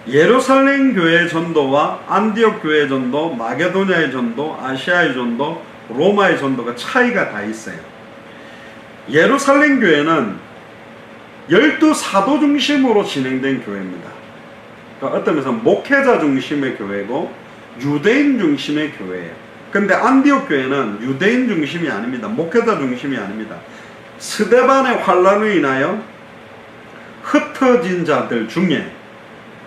예루살렘 교회의 전도와 안디옥 교회의 전도, 마게도냐의 전도, 아시아의 전도, 로마의 전도가 차이가 다 있어요. 예루살렘 교회는 12사도 중심으로 진행된 교회입니다. 그러니까 어떤 면에서 목회자 중심의 교회고 유대인 중심의 교회예요. 근데 안디옥 교회는 유대인 중심이 아닙니다. 목회자 중심이 아닙니다. 스데반의 환란으로 인하여 흩어진 자들 중에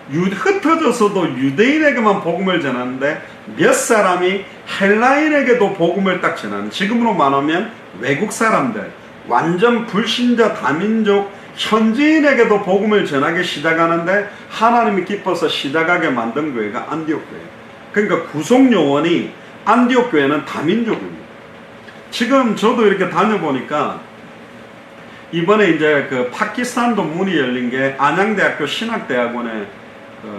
흩어져서도 유대인에게만 복음을 전하는데 몇 사람이 헬라인에게도 복음을 딱 전하는, 지금으로 말하면 외국 사람들, 완전 불신자 다민족 현지인에게도 복음을 전하기 시작하는데 하나님이 기뻐서 시작하게 만든 교회가 안디옥 교회예요. 그러니까 구속 요원이 안디옥 교회는 다민족입니다. 지금 저도 이렇게 다녀보니까 이번에 이제 그 파키스탄도 문이 열린 게 안양대학교 신학대학원에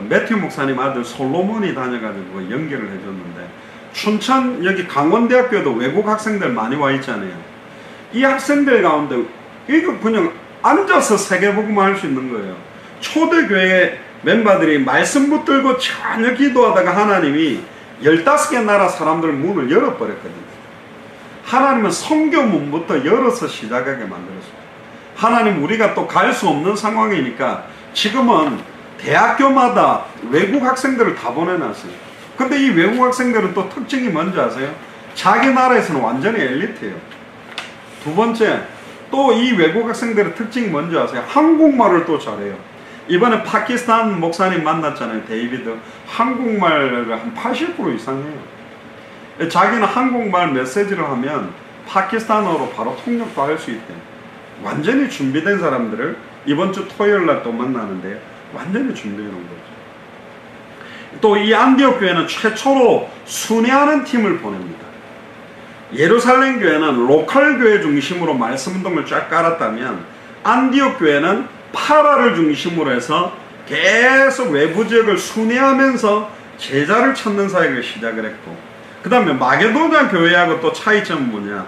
매튜 목사님 아들 솔로몬이 다녀가지고 연결을 해줬는데, 춘천 여기 강원대학교에도 외국 학생들 많이 와 있잖아요. 이 학생들 가운데 이거 그냥 앉아서 세계복음을 할 수 있는 거예요. 초대교회 멤버들이 말씀 붙들고 전혀 기도하다가 하나님이 15개 나라 사람들 문을 열어버렸거든요. 하나님은 선교문부터 열어서 시작하게 만들었어요. 하나님 우리가 또 갈 수 없는 상황이니까 지금은 대학교마다 외국 학생들을 다 보내놨어요. 근데 이 외국 학생들은 또 특징이 뭔지 아세요? 자기 나라에서는 완전히 엘리트예요. 두 번째, 또 이 외국 학생들의 특징이 뭔지 아세요? 한국말을 또 잘해요. 이번에 파키스탄 목사님 만났잖아요. 데이비드. 한국말을 한 80% 이상 해요. 자기는 한국말 메시지를 하면 파키스탄어로 바로 통역도 할 수 있대요. 완전히 준비된 사람들을 이번 주 토요일 날 또 만나는데요. 완전히 준비해 놓은 거죠. 또 이 안디옥 교회는 최초로 순회하는 팀을 보냅니다. 예루살렘 교회는 로컬 교회 중심으로 말씀 운동을 쫙 깔았다면 안디옥 교회는 파라를 중심으로 해서 계속 외부 지역을 순회하면서 제자를 찾는 사역을 시작을 했고, 그 다음에 마게도냐 교회하고 또 차이점은 뭐냐,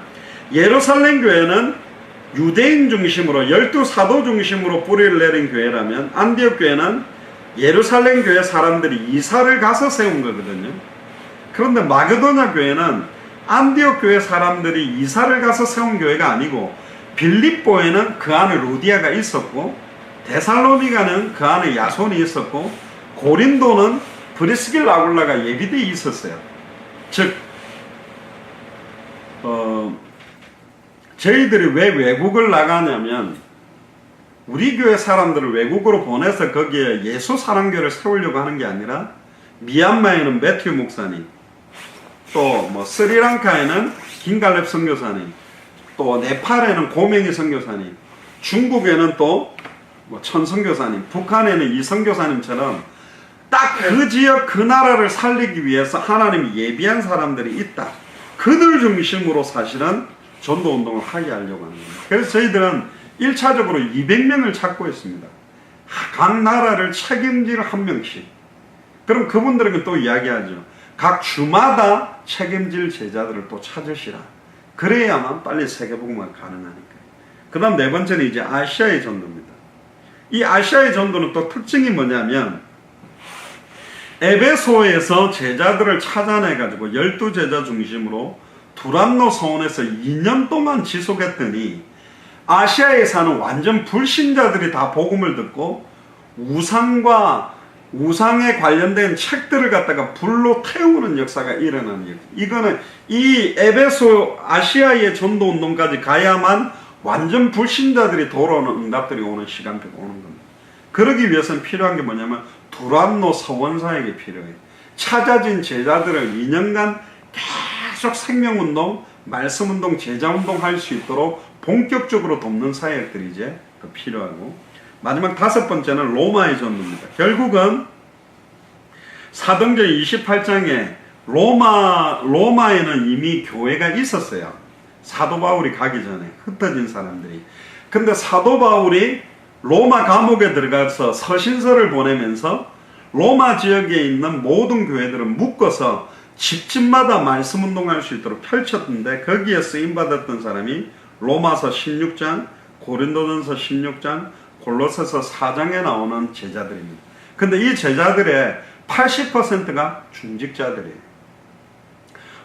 예루살렘 교회는 유대인 중심으로 12사도 중심으로 뿌리를 내린 교회라면 안디옥 교회는 예루살렘 교회 사람들이 이사를 가서 세운 거거든요. 그런데 마게도냐 교회는 안디옥 교회 사람들이 이사를 가서 세운 교회가 아니고, 빌립보에는 그 안에 루디아가 있었고, 데살로니가는 그 안에 야손이 있었고, 고린도는 브리스길라 아굴라가 예비대에 있었어요. 즉 저희들이 왜 외국을 나가냐면 우리 교회 사람들을 외국으로 보내서 거기에 예수 사랑교를 세우려고 하는 게 아니라, 미얀마에는 매튜 목사님, 또 뭐 스리랑카에는 김갈렙 선교사님, 또 네팔에는 고명희 선교사님, 중국에는 또 뭐 천 선교사님, 북한에는 이 선교사님처럼 딱 그 지역 그 나라를 살리기 위해서 하나님이 예비한 사람들이 있다. 그들 중심으로 사실은 전도 운동을 하게 하려고 하는 거예요. 그래서 저희들은 1차적으로 200명을 찾고 있습니다. 각 나라를 책임질 한 명씩. 그럼 그분들에게 또 이야기하죠. 각 주마다 책임질 제자들을 또 찾으시라. 그래야만 빨리 세계복음화가 가능하니까요. 그 다음 네 번째는 이제 아시아의 전도입니다. 이 아시아의 전도는 또 특징이 뭐냐면, 에베소에서 제자들을 찾아내가지고 12제자 중심으로 두란노 서원에서 2년 동안 지속했더니 아시아에 사는 완전 불신자들이 다 복음을 듣고 우상에 관련된 책들을 갖다가 불로 태우는 역사가 일어나는 역. 이거는 이 에베소 아시아의 전도 운동까지 가야만 완전 불신자들이 돌아오는 응답들이 오는 시간표가 오는 겁니다. 그러기 위해서는 필요한 게 뭐냐면 두란노 서원 사역이 필요해요. 찾아진 제자들을 2년간 계속 생명운동, 말씀운동, 제자운동 할 수 있도록 본격적으로 돕는 사역들이 이제 더 필요하고, 마지막 다섯 번째는 로마의 전도입니다. 결국은 사도행전 28장에 로마에는 이미 교회가 있었어요. 사도 바울이 가기 전에 흩어진 사람들이. 근데 사도 바울이 로마 감옥에 들어가서 서신서를 보내면서 로마 지역에 있는 모든 교회들을 묶어서 집집마다 말씀 운동할 수 있도록 펼쳤는데, 거기에 쓰임받았던 사람이 로마서 16장, 고린도전서 16장, 골로새서 4장에 나오는 제자들입니다. 근데 이 제자들의 80%가 중직자들이에요.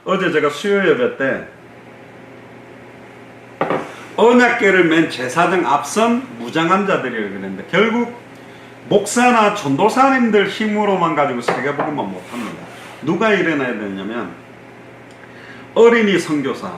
어제 제가 수요 예배 때 언약궤를 맨 제사장 앞선 무장한 자들이라고 그랬는데, 결국 목사나 전도사님들 힘으로만 가지고 세계복음만 못합니다. 누가 일어나야 되냐면 어린이 선교사,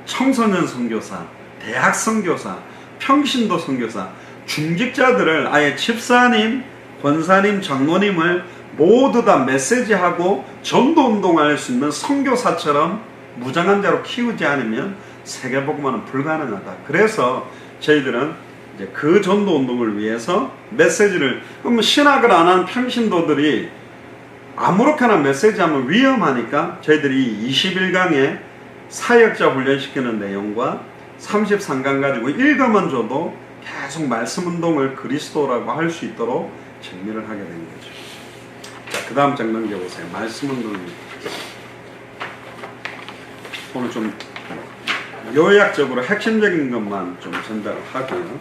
청소년 선교사, 대학 선교사, 평신도 선교사, 중직자들을 아예 집사님, 권사님, 장로님을 모두 다 메시지하고 전도운동할 수 있는 선교사처럼 무장한 자로 키우지 않으면 세계복음화는 불가능하다. 그래서 저희들은 이제 그 전도운동을 위해서 메시지를, 그럼 신학을 안 한 평신도들이 아무렇게나 메시지하면 위험하니까 저희들이 21강에 사역자 훈련시키는 내용과 33강 가지고 읽어만 줘도 계속 말씀 운동을 그리스도라고 할 수 있도록 정리를 하게 된 거죠. 자, 그 다음 장 넘겨보세요. 말씀 운동입니다. 오늘 좀 요약적으로 핵심적인 것만 좀 전달을 하고요.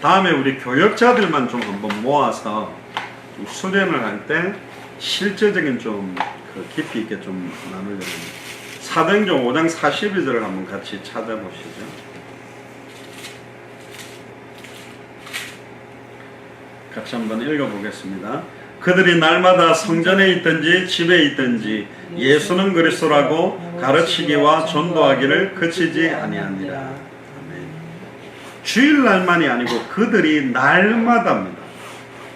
다음에 우리 교역자들만 좀 한번 모아서 좀 수련을 할 때 실제적인 좀 깊이 있게 좀 나누려고 합니다. 사도행전 5장 42절을 한번 같이 찾아보시죠. 같이 한번 읽어보겠습니다. 그들이 날마다 성전에 있든지 집에 있든지 예수는 그리스도라고 가르치기와 전도하기를 그치지 아니하니라. 아멘. 주일날만이 아니고 그들이 날마다입니다.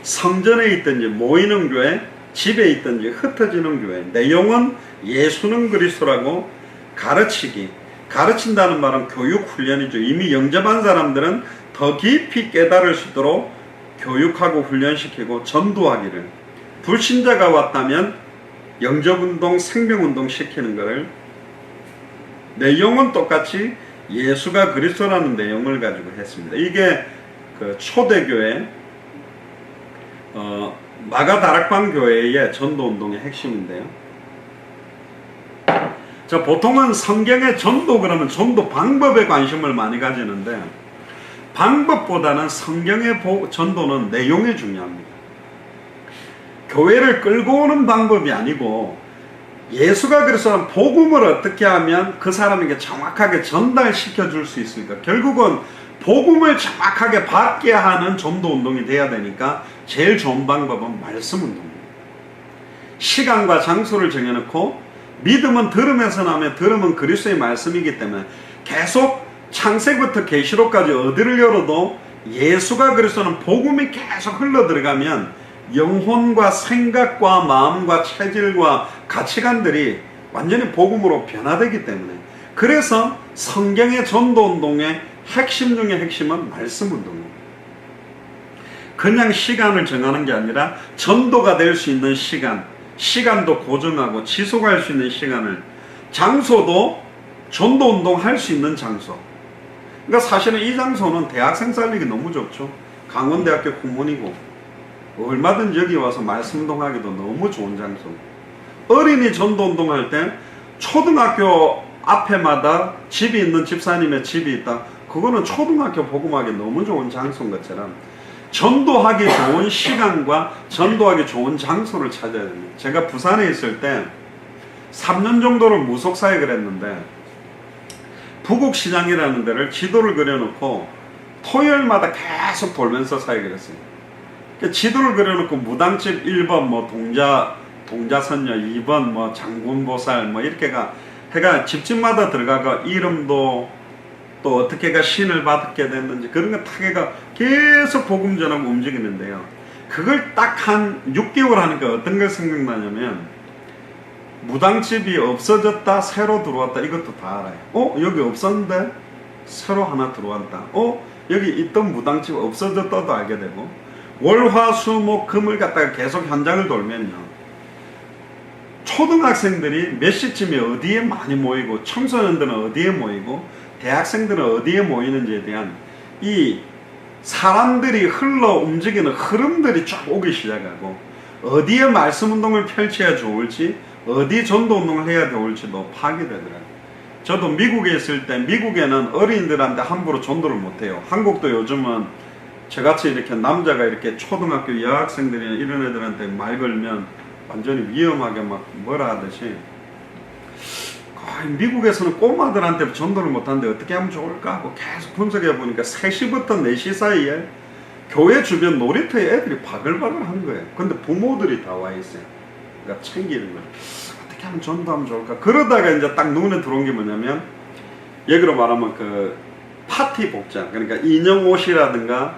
성전에 있든지 모이는 교회, 집에 있든지 흩어지는 교회, 내용은 예수는 그리스도라고 가르치기. 가르친다는 말은 교육 훈련이죠. 이미 영접한 사람들은 더 깊이 깨달을 수 있도록 교육하고 훈련시키고 전도하기를, 불신자가 왔다면 영접운동, 생명운동 시키는 것을, 내용은 똑같이 예수가 그리스도라는 내용을 가지고 했습니다. 이게 그 초대교회 마가다락방 교회의 전도운동의 핵심인데요. 자, 보통은 성경의 전도 그러면 전도 방법에 관심을 많이 가지는데, 방법보다는 성경의 전도는 내용이 중요합니다. 교회를 끌고 오는 방법이 아니고 예수가 그리스도는 복음을 어떻게 하면 그 사람에게 정확하게 전달시켜 줄 수 있을까. 결국은 복음을 정확하게 받게 하는 전도운동이 돼야 되니까 제일 좋은 방법은 말씀운동입니다. 시간과 장소를 정해놓고, 믿음은 들음에서 나면 들음은 그리스도의 말씀이기 때문에 계속 창세부터 계시록까지 어디를 열어도 예수가 그리스도는 복음이 계속 흘러들어가면 영혼과 생각과 마음과 체질과 가치관들이 완전히 복음으로 변화되기 때문에, 그래서 성경의 전도운동의 핵심 중의 핵심은 말씀운동입니다. 그냥 시간을 정하는 게 아니라 전도가 될 수 있는 시간도 고정하고 지속할 수 있는 시간을, 장소도 전도운동 할 수 있는 장소. 그러니까 사실은 이 장소는 대학생 살리기 너무 좋죠. 강원대학교 후문이고 얼마든지 여기 와서 말씀운동하기도 너무 좋은 장소. 어린이 전도운동할 때 초등학교 앞에마다 집이 있는 집사님의 집이 있다. 그거는 초등학교 복음하기 너무 좋은 장소인 것처럼 전도하기 좋은 시간과 전도하기 좋은 장소를 찾아야 됩니다. 제가 부산에 있을 때 3년 정도를 무속사역을 했는데, 부국시장이라는 데를 지도를 그려놓고 토요일마다 계속 돌면서 사역을 했어요. 지도를 그려놓고 무당집 1번 뭐 동자선녀, 2번 뭐 장군보살 뭐 이렇게가 해가 집집마다 들어가가 이름도 또 어떻게가 신을 받게 됐는지 그런 거 타개가 계속 복음 전하고 움직이는데요. 그걸 딱 한 6개월 하니까 어떤 걸 생각나냐면, 무당집이 없어졌다 새로 들어왔다 이것도 다 알아요. 여기 없었는데 새로 하나 들어왔다. 여기 있던 무당집 없어졌다도 알게 되고, 월화수목 금을 갖다가 계속 현장을 돌면요, 초등학생들이 몇 시쯤에 어디에 많이 모이고, 청소년들은 어디에 모이고, 대학생들은 어디에 모이는지에 대한 이 사람들이 흘러 움직이는 흐름들이 쫙 오기 시작하고, 어디에 말씀운동을 펼쳐야 좋을지, 어디 전도운동을 해야 좋을지도 파악되더라고요. 저도 미국에 있을 때, 미국에는 어린이들한테 함부로 전도를 못해요. 한국도 요즘은 저같이 이렇게 남자가 이렇게 초등학교 여학생들이나 이런 애들한테 말 걸면 완전히 위험하게 막 뭐라 하듯이, 미국에서는 꼬마들한테 전도를 못하는데 어떻게 하면 좋을까 하고 계속 분석해 보니까 3시부터 4시 사이에 교회 주변 놀이터에 애들이 바글바글 하는 거예요. 근데 부모들이 다 와 있어요. 그러니까 챙기는 거예요. 어떻게 하면 전도하면 좋을까? 그러다가 이제 딱 눈에 들어온 게 뭐냐면, 얘기로 말하면 그 파티 복장, 그러니까 인형 옷이라든가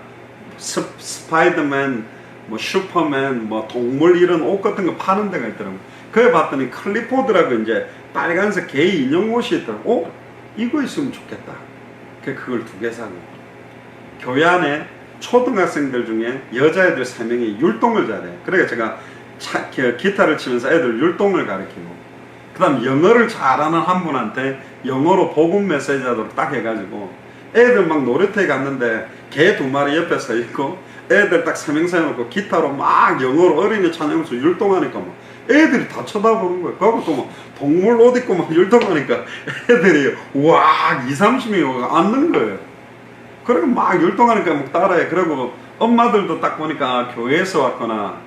스파이더맨, 뭐 슈퍼맨, 뭐 동물 이런 옷 같은 거 파는 데가 있더라고요. 그래 봤더니 클리포드라고 이제 빨간색 개 인형 옷이 있더라고. 이거 있으면 좋겠다. 그걸 2개 사고, 교회 안에 초등학생들 중에 여자애들 3명이 율동을 잘해. 그러니까 제가 기타를 치면서 애들 율동을 가르치고, 그 다음 영어를 잘하는 한 분한테 영어로 복음 메시지 하도록 딱 해가지고, 애들 막 놀이터에 갔는데 개 2마리 옆에 서 있고 애들 딱 3명 세워놓고 기타로 막 영어로 어린이 찬양하면서 율동하니까 막 애들이 다 쳐다보는 거예요. 그리고 또 막 동물 옷 입고 막 율동하니까 애들이 와 20-30명이 앉는 거예요. 그리고 막 율동하니까 막 따라해. 그리고 엄마들도 딱 보니까 교회에서 왔거나,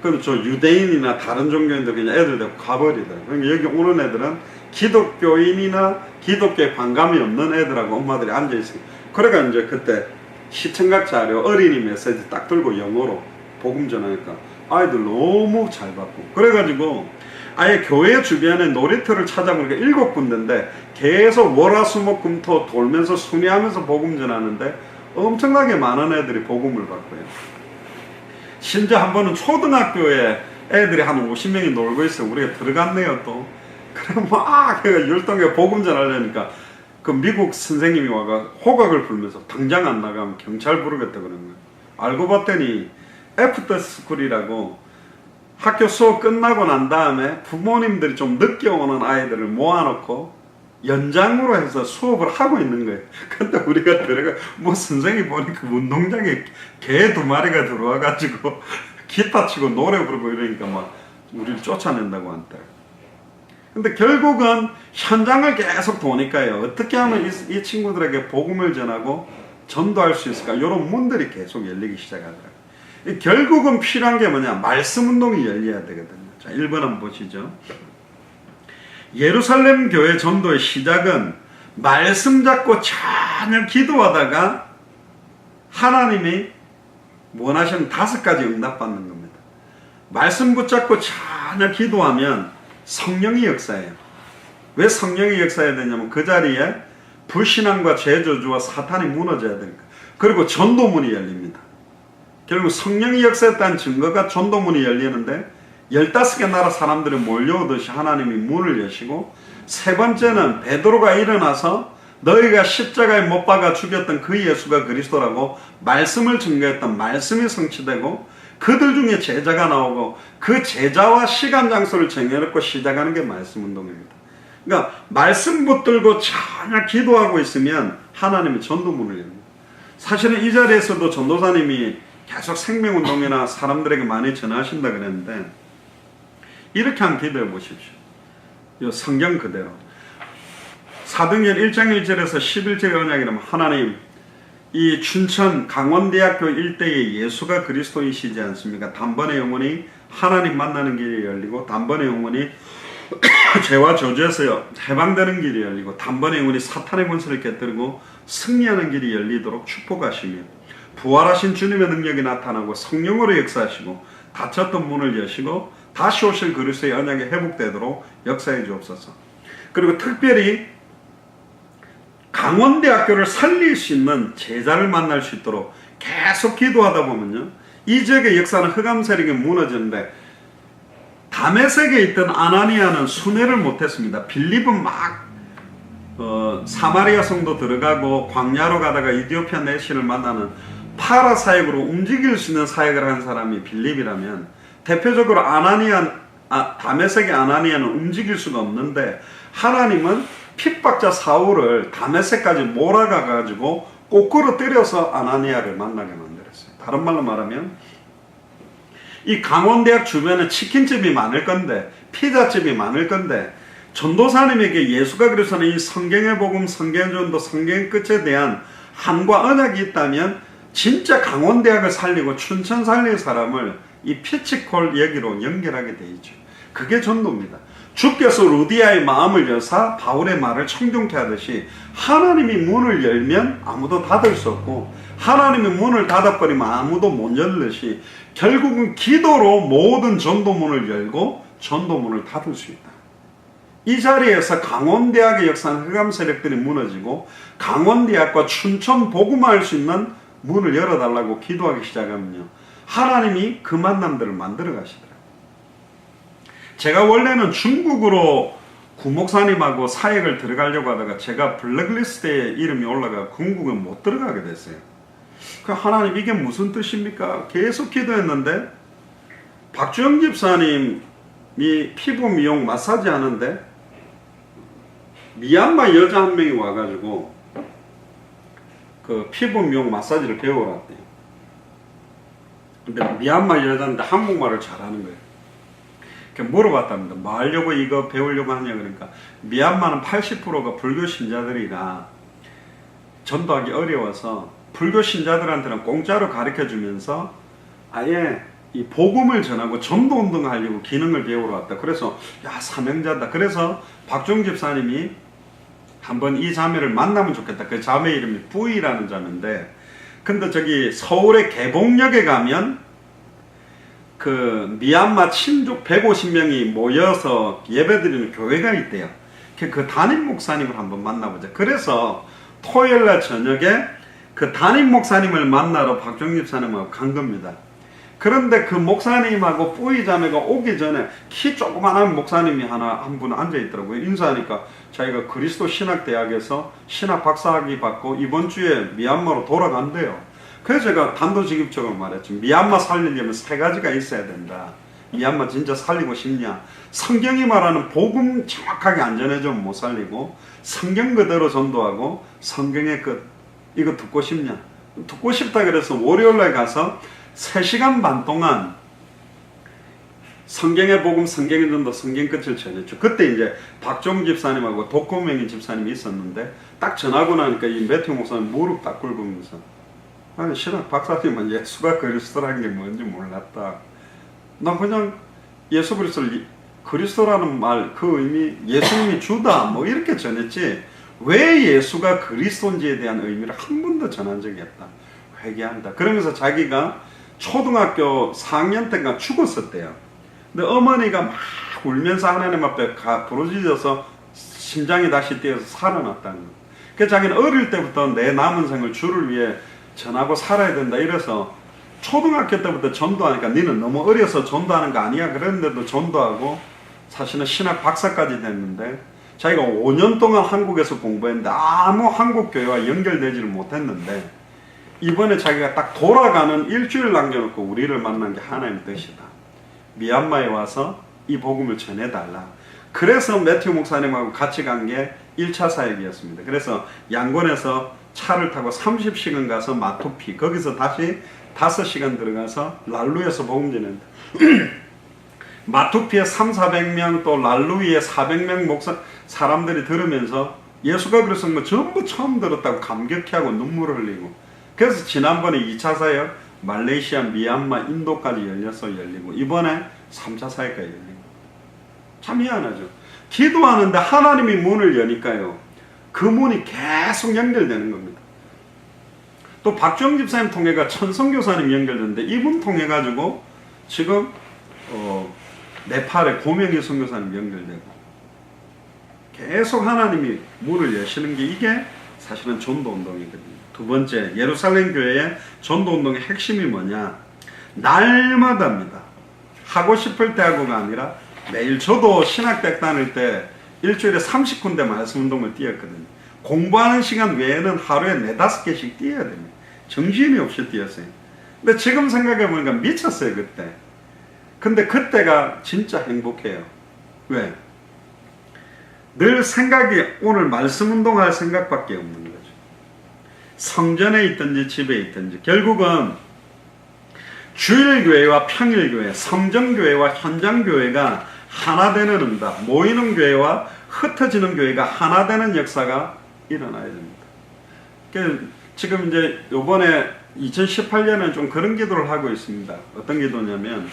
그럼 저 유대인이나 다른 종교인들 그냥 애들 데리고 가버리더라고요. 그러니까 여기 오는 애들은 기독교인이나 기독교에 반감이 없는 애들하고 엄마들이 앉아있어요. 그러니까 이제 그때 시청각 자료 어린이 메시지 딱 들고 영어로 복음 전하니까 아이들 너무 잘 받고, 그래가지고 아예 교회 주변에 놀이터를 찾아보니까 7군데인데 계속 월화수목금토 돌면서 순회하면서 복음 전하는데 엄청나게 많은 애들이 복음을 받고요. 심지어 한 번은 초등학교에 애들이 한 50명이 놀고 있어요. 우리가 들어갔네요 또. 그래 막 율동에 복음 전하려니까 그 미국 선생님이 와가 호각을 불면서 당장 안 나가면 경찰 부르겠다 그러는 거예요. 알고 봤더니 애프터 스쿨이라고 학교 수업 끝나고 난 다음에 부모님들이 좀 늦게 오는 아이들을 모아놓고 연장으로 해서 수업을 하고 있는 거예요. 근데 우리가 들어가, 뭐 선생님 보니까 운동장에 개 2마리가 들어와가지고 기타 치고 노래 부르고 이러니까 막 우리를 쫓아낸다고 한다. 근데 결국은 현장을 계속 도니까요, 어떻게 하면 이 친구들에게 복음을 전하고 전도할 수 있을까, 이런 문들이 계속 열리기 시작하더라고요. 결국은 필요한 게 뭐냐, 말씀 운동이 열려야 되거든요. 자, 1번 한번 보시죠. 예루살렘 교회 전도의 시작은 말씀 잡고 전혀 기도하다가 하나님이 원하시는 5가지 응답받는 겁니다. 말씀 붙잡고 전혀 기도하면 성령이 역사해요. 왜 성령이 역사해야 되냐면 그 자리에 불신앙과 죄저주와 사탄이 무너져야 되니까. 그리고 전도문이 열립니다. 결국 성령이 역사했다는 증거가 전도문이 열리는데 15개 나라 사람들이 몰려오듯이 하나님이 문을 여시고, 3번째는 베드로가 일어나서 너희가 십자가에 못 박아 죽였던 그 예수가 그리스도라고 말씀을 증거했던 말씀이 성취되고, 그들 중에 제자가 나오고 그 제자와 시간 장소를 정해놓고 시작하는 게 말씀 운동입니다. 그러니까 말씀 붙들고 전혀 기도하고 있으면 하나님이 전도문을 엽니다. 사실은 이 자리에서도 전도사님이 계속 생명운동이나 사람들에게 많이 전하신다 그랬는데, 이렇게 한번 기도해 보십시오. 이 성경 그대로 사도행전 1장 1절에서 11절의 언약이라면, 하나님 이 춘천 강원대학교 일대에 예수가 그리스도이시지 않습니까? 단번에 영혼이 하나님 만나는 길이 열리고, 단번에 영혼이 죄와 저주에서 해방되는 길이 열리고, 단번에 영혼이 사탄의 권세를 깨뜨리고 승리하는 길이 열리도록 축복하시며, 부활하신 주님의 능력이 나타나고 성령으로 역사하시고 닫혔던 문을 여시고 다시 오실 그리스도의 언약이 회복되도록 역사해 주옵소서. 그리고 특별히 강원대학교를 살릴 수 있는 제자를 만날 수 있도록 계속 기도하다 보면요, 이 지역의 역사는 흑암 세력이 무너지는데, 다메섹에 있던 아나니아는 순회를 못했습니다. 빌립은 막 사마리아 성도 들어가고 광야로 가다가 이디오피아 내신을 만나는 파라 사역으로 움직일 수 있는 사역을 한 사람이 빌립이라면, 대표적으로 다메섹의 아나니아는 움직일 수가 없는데, 하나님은 핍박자 사울을 다메섹까지 몰아가가지고 거꾸로 때려서 아나니아를 만나게 만들었어요. 다른 말로 말하면 이 강원대학 주변에 치킨집이 많을 건데, 피자집이 많을 건데, 전도사님에게 예수가 그리스도는 이 성경의 복음, 성경의 전도, 성경의 끝에 대한 한과 언약이 있다면 진짜 강원대학을 살리고 춘천 살릴 사람을 이 피치콜 얘기로 연결하게 돼 있죠. 그게 전도입니다. 주께서 루디아의 마음을 여사 바울의 말을 청종케 하듯이 하나님이 문을 열면 아무도 닫을 수 없고 하나님이 문을 닫아버리면 아무도 못 열듯이 결국은 기도로 모든 전도문을 열고 전도문을 닫을 수 있다. 이 자리에서 강원대학의 역사는 흑암 세력들이 무너지고 강원대학과 춘천 복음화할 수 있는 문을 열어달라고 기도하기 시작하면요, 하나님이 그 만남들을 만들어 가시더라고요. 제가 원래는 중국으로 구목사님하고 사역을 들어가려고 하다가 제가 블랙리스트에 이름이 올라가 궁극은 못 들어가게 됐어요. 그 하나님 이게 무슨 뜻입니까? 계속 기도했는데 박주영 집사님이 피부 미용 마사지 하는데 미얀마 여자 한 명이 와가지고 그 피부 미용 마사지를 배우러 왔대요. 근데 미얀마 여자인데 한국말을 잘하는 거예요. 물어봤답니다. 뭐 하려고 이거 배우려고 하냐 그러니까 미얀마는 80%가 불교 신자들이라 전도하기 어려워서 불교 신자들한테는 공짜로 가르쳐 주면서 아예 이 복음을 전하고 전도 운동하려고 기능을 배우러 왔다. 그래서 야 사명자다. 그래서 박종 집사님이 한번 이 자매를 만나면 좋겠다. 그 자매 이름이 뿌이라는 자매인데, 근데 저기 서울의 개봉역에 가면 그 미얀마 친족 150명이 모여서 예배드리는 교회가 있대요. 그 담임 목사님을 한번 만나보자. 그래서 토요일날 저녁에 그 담임 목사님을 만나러 박종 집사님하고 간 겁니다. 그런데 그 목사님하고 뿌이 자매가 오기 전에 키 조그만한 목사님이 한 분 앉아 있더라고요. 인사하니까 자기가 그리스도 신학대학에서 신학 박사학위 받고 이번 주에 미얀마로 돌아간대요. 그래서 제가 단도직입적으로 말했죠. 미얀마 살리려면 3가지가 있어야 된다. 미얀마 진짜 살리고 싶냐? 성경이 말하는 복음 정확하게 안 전해주면 못 살리고 성경 그대로 전도하고 성경의 끝 이거 듣고 싶냐? 듣고 싶다 그래서 월요일날 가서 3시간 반 동안 성경의 복음, 성경의 전도, 성경 끝을 전했죠. 그때 이제 박종 집사님하고 독고명인 집사님이 있었는데 딱 전하고 나니까 이 매튜 목사님 무릎 딱 꿇으면서 아니 신학 박사님은 예수가 그리스도라는 게 뭔지 몰랐다. 나 그냥 예수 그리스도라는 말 그 의미 예수님이 주다 뭐 이렇게 전했지 왜 예수가 그리스도인지에 대한 의미를 한 번도 전한 적이 없다. 회개한다. 그러면서 자기가 초등학교 4학년 때가 죽었었대요. 근데 어머니가 막 울면서 하나님 앞에 부르짖어서 심장이 다시 뛰어서 살아났다는 거예요. 그래서 자기는 어릴 때부터 내 남은 생을 주를 위해 전하고 살아야 된다 이래서 초등학교 때부터 전도하니까 니는 너무 어려서 전도하는 거 아니야 그랬는데도 전도하고 사실은 신학 박사까지 됐는데 자기가 5년 동안 한국에서 공부했는데 아무 한국 교회와 연결되지를 못했는데 이번에 자기가 딱 돌아가는 일주일 남겨놓고 우리를 만난 게 하나님의 뜻이다. 미얀마에 와서 이 복음을 전해달라. 그래서 매튜 목사님하고 같이 간 게 1차 사역이었습니다. 그래서 양곤에서 차를 타고 30시간 가서 마투피 거기서 다시 5시간 들어가서 랄루에서 복음 전했다. 마투피에 300~400명 또 랄루이에 400명 사람들이 들으면서 예수가 그랬던 거 전부 처음 들었다고 감격해하고 눈물을 흘리고 그래서 지난번에 2차 사역 말레이시아, 미얀마, 인도까지 열리고 이번에 3차 사역까지 열리고 참 희한하죠. 기도하는데 하나님이 문을 여니까요. 그 문이 계속 연결되는 겁니다. 또 박주영 집사님 통해가 천성교사님 연결되는데 이분 통해 가지고 지금 네팔의 고명희 선교사님 연결되고 계속 하나님이 문을 여시는 게 이게 사실은 전도운동이거든요. 두 번째, 예루살렘 교회의 전도운동의 핵심이 뭐냐? 날마다입니다. 하고 싶을 때 하고가 아니라 매일 저도 신학대학 다닐 때 일주일에 30군데 말씀운동을 뛰었거든요. 공부하는 시간 외에는 하루에 4~5개씩 뛰어야 됩니다. 정신이 없이 뛰었어요. 근데 지금 생각해보니까 미쳤어요 그때. 근데 그때가 진짜 행복해요. 왜? 늘 생각이 오늘 말씀운동할 생각밖에 없는 거죠. 성전에 있든지 집에 있든지 결국은 주일교회와 평일교회, 성전교회와 현장교회가 하나 되는 응답, 모이는 교회와 흩어지는 교회가 하나 되는 역사가 일어나야 됩니다. 지금 이제 요번에 2018년에 좀 그런 기도를 하고 있습니다. 어떤 기도냐면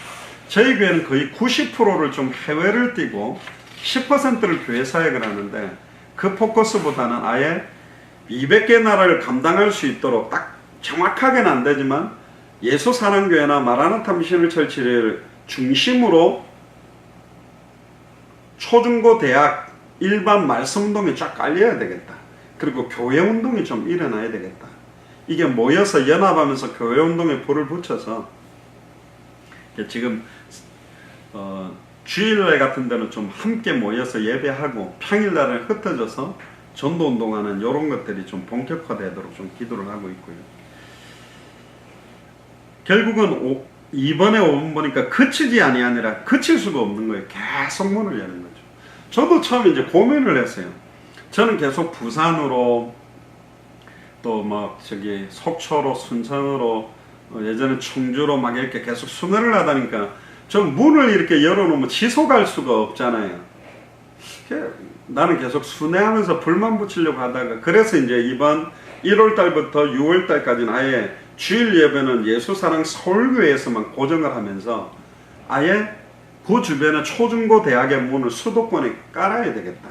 저희 교회는 거의 90%를 좀 해외를 띄고 10%를 교회 사역을 하는데 그 포커스보다는 아예 200개 나라를 감당할 수 있도록 딱 정확하게는 안 되지만 예수사랑교회나 마라나타 미셔널 처치를 중심으로 초중고 대학 일반 말씀운동이 쫙 깔려야 되겠다. 그리고 교회운동이 좀 일어나야 되겠다. 이게 모여서 연합하면서 교회운동에 불을 붙여서 지금 주일날 같은 데는 좀 함께 모여서 예배하고 평일날은 흩어져서 전도운동하는 이런 것들이 좀 본격화되도록 좀 기도를 하고 있고요. 결국은 이번에 오면 보니까 그치지 아니라 그칠 수가 없는 거예요. 계속 문을 여는 거죠. 저도 처음에 이제 고민을 했어요. 저는 계속 부산으로 또 막 저기 속초로 순천으로 예전에 충주로 막 이렇게 계속 순회를 하다니까 좀 문을 이렇게 열어놓으면 지속할 수가 없잖아요. 나는 계속 순회하면서 불만 붙이려고 하다가 그래서 이제 이번 1월 달부터 6월 달까지는 아예 주일 예배는 예수사랑 서울교회에서만 고정을 하면서 아예 그 주변에 초중고 대학의 문을 수도권에 깔아야 되겠다.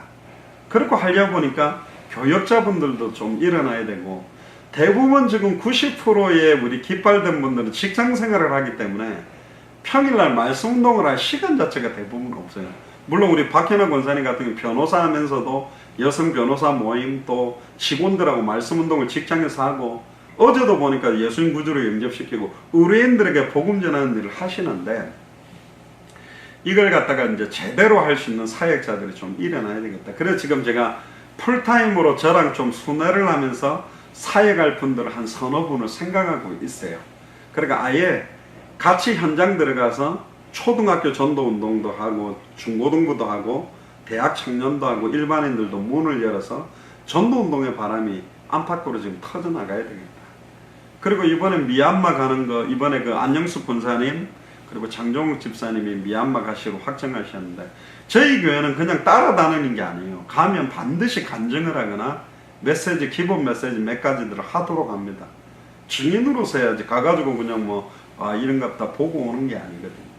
그렇게 하려고 보니까 교역자분들도 좀 일어나야 되고 대부분 지금 90%의 우리 깃발된 분들은 직장 생활을 하기 때문에 평일날 말씀 운동을 할 시간 자체가 대부분 없어요. 물론 우리 박현아 권사님 같은 경우 변호사 하면서도 여성 변호사 모임 또 직원들하고 말씀 운동을 직장에서 하고 어제도 보니까 예수님 구주로 영접시키고 의뢰인들에게 복음 전하는 일을 하시는데 이걸 갖다가 이제 제대로 할 수 있는 사역자들이 좀 일어나야 되겠다. 그래서 지금 제가 풀타임으로 저랑 좀 순회를 하면서 사역할 분들을 한 서너 분을 생각하고 있어요. 그러니까 아예 같이 현장 들어가서 초등학교 전도 운동도 하고 중고등부도 하고 대학 청년도 하고 일반인들도 문을 열어서 전도 운동의 바람이 안팎으로 지금 터져나가야 되겠다. 그리고 이번에 미얀마 가는 거 이번에 그 안영숙 군사님 그리고 장종욱 집사님이 미얀마 가시로 확정하셨는데 저희 교회는 그냥 따라다니는 게 아니에요. 가면 반드시 간증을 하거나 메시지 기본 메시지 몇 가지들을 하도록 합니다. 증인으로서 해야지 가가지고 그냥 뭐 이런갑다 보고 오는 게 아니거든요.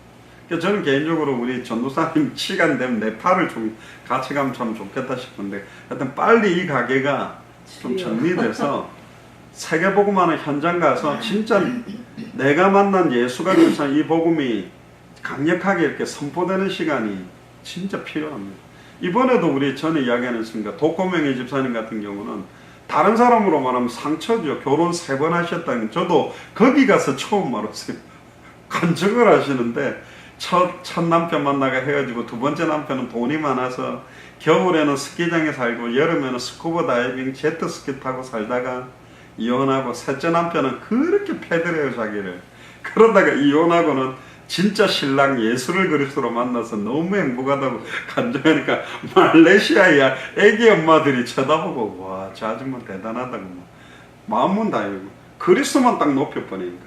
그래서 저는 개인적으로 우리 전도사님 시간 되면 네팔을 좀 같이 가면 참 좋겠다 싶은데 하여튼 빨리 이 가게가 좀 정리돼서 세계복음하는 현장 가서 진짜 내가 만난 예수가 그리스도인 이 복음이 강력하게 이렇게 선포되는 시간이 진짜 필요합니다. 이번에도 우리 전에 이야기했으니까 독고명의 집사님 같은 경우는 다른 사람으로 말하면 상처죠. 결혼 3번 하셨다는 저도 거기 가서 처음 말했어요. 간증을 하시는데 첫 남편 만나가 헤어지고 두 번째 남편은 돈이 많아서 겨울에는 스키장에 살고 여름에는 스쿠버 다이빙 제트스키 타고 살다가 이혼하고 셋째 남편은 그렇게 패드려요 자기를. 그러다가 이혼하고는 진짜 신랑 예수를 그리스도로 만나서 너무 행복하다고 간증하니까 말레이시아야 애기 엄마들이 쳐다보고 와 저 아줌마 대단하다고 마음은 다 열고 그리스도만 딱 높여버리니까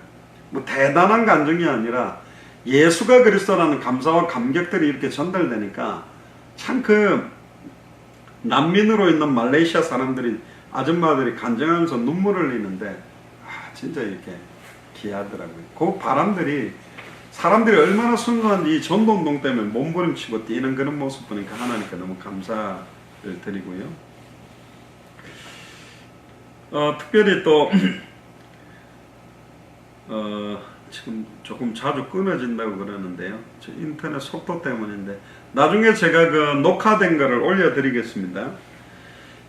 뭐 대단한 간증이 아니라 예수가 그리스도라는 감사와 감격들이 이렇게 전달되니까 참 그 난민으로 있는 말레이시아 사람들이 아줌마들이 간증하면서 눈물을 흘리는데 진짜 이렇게 귀하더라고요. 그 바람들이 사람들이 얼마나 순수한지 이 전도운동 때문에 몸부림치고 뛰는 그런 모습 보니까 하나님께 너무 감사를 드리고요. 특별히 또 지금 조금 자주 끊어진다고 그러는데요. 저 인터넷 속도 때문인데 나중에 제가 그 녹화된 거를 올려드리겠습니다.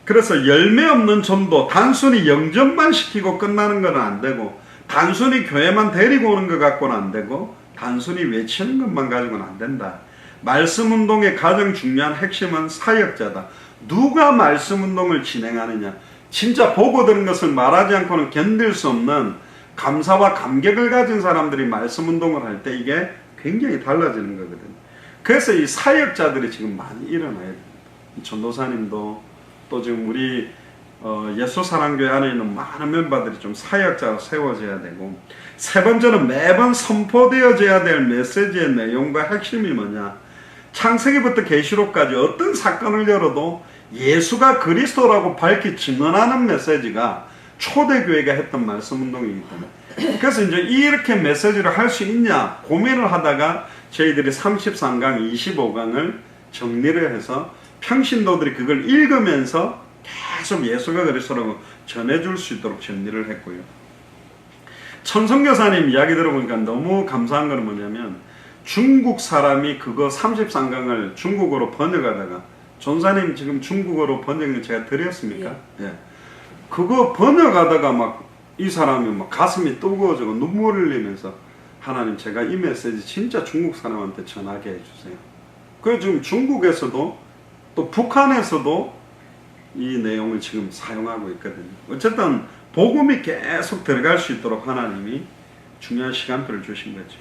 그래서 열매 없는 전도 단순히 영접만 시키고 끝나는 건 안 되고 단순히 교회만 데리고 오는 것 갖고는 안 되고 단순히 외치는 것만 가지고는 안 된다. 말씀 운동의 가장 중요한 핵심은 사역자다. 누가 말씀 운동을 진행하느냐. 진짜 보고 들은 것을 말하지 않고는 견딜 수 없는 감사와 감격을 가진 사람들이 말씀 운동을 할 때 이게 굉장히 달라지는 거거든요. 그래서 이 사역자들이 지금 많이 일어나야 됩니다. 전도사님도 또 지금 우리 예수사랑교회 안에 있는 많은 멤버들이 좀 사역자로 세워져야 되고 세 번째는 매번 선포되어져야 될 메시지의 내용과 핵심이 뭐냐. 창세기부터 계시록까지 어떤 사건을 열어도 예수가 그리스도라고 밝히 증언하는 메시지가 초대교회가 했던 말씀 운동이기 때문에. 그래서 이제 이렇게 메시지를 할 수 있냐 고민을 하다가 저희들이 33강, 25강을 정리를 해서 평신도들이 그걸 읽으면서 계속 예수가 그리스도라고 전해줄 수 있도록 정리를 했고요. 천성교사님 이야기 들어보니까 너무 감사한 건 뭐냐면 중국 사람이 그거 33강을 중국어로 번역하다가 전사님 지금 중국어로 번역을 제가 드렸습니까? 예. 그거 번역하다가 막 이 사람이 막 가슴이 뜨거워지고 눈물을 흘리면서 하나님 제가 이 메시지 진짜 중국 사람한테 전하게 해주세요. 그래서 지금 중국에서도 또 북한에서도 이 내용을 지금 사용하고 있거든요. 어쨌든 복음이 계속 들어갈 수 있도록 하나님이 중요한 시간표를 주신 거죠.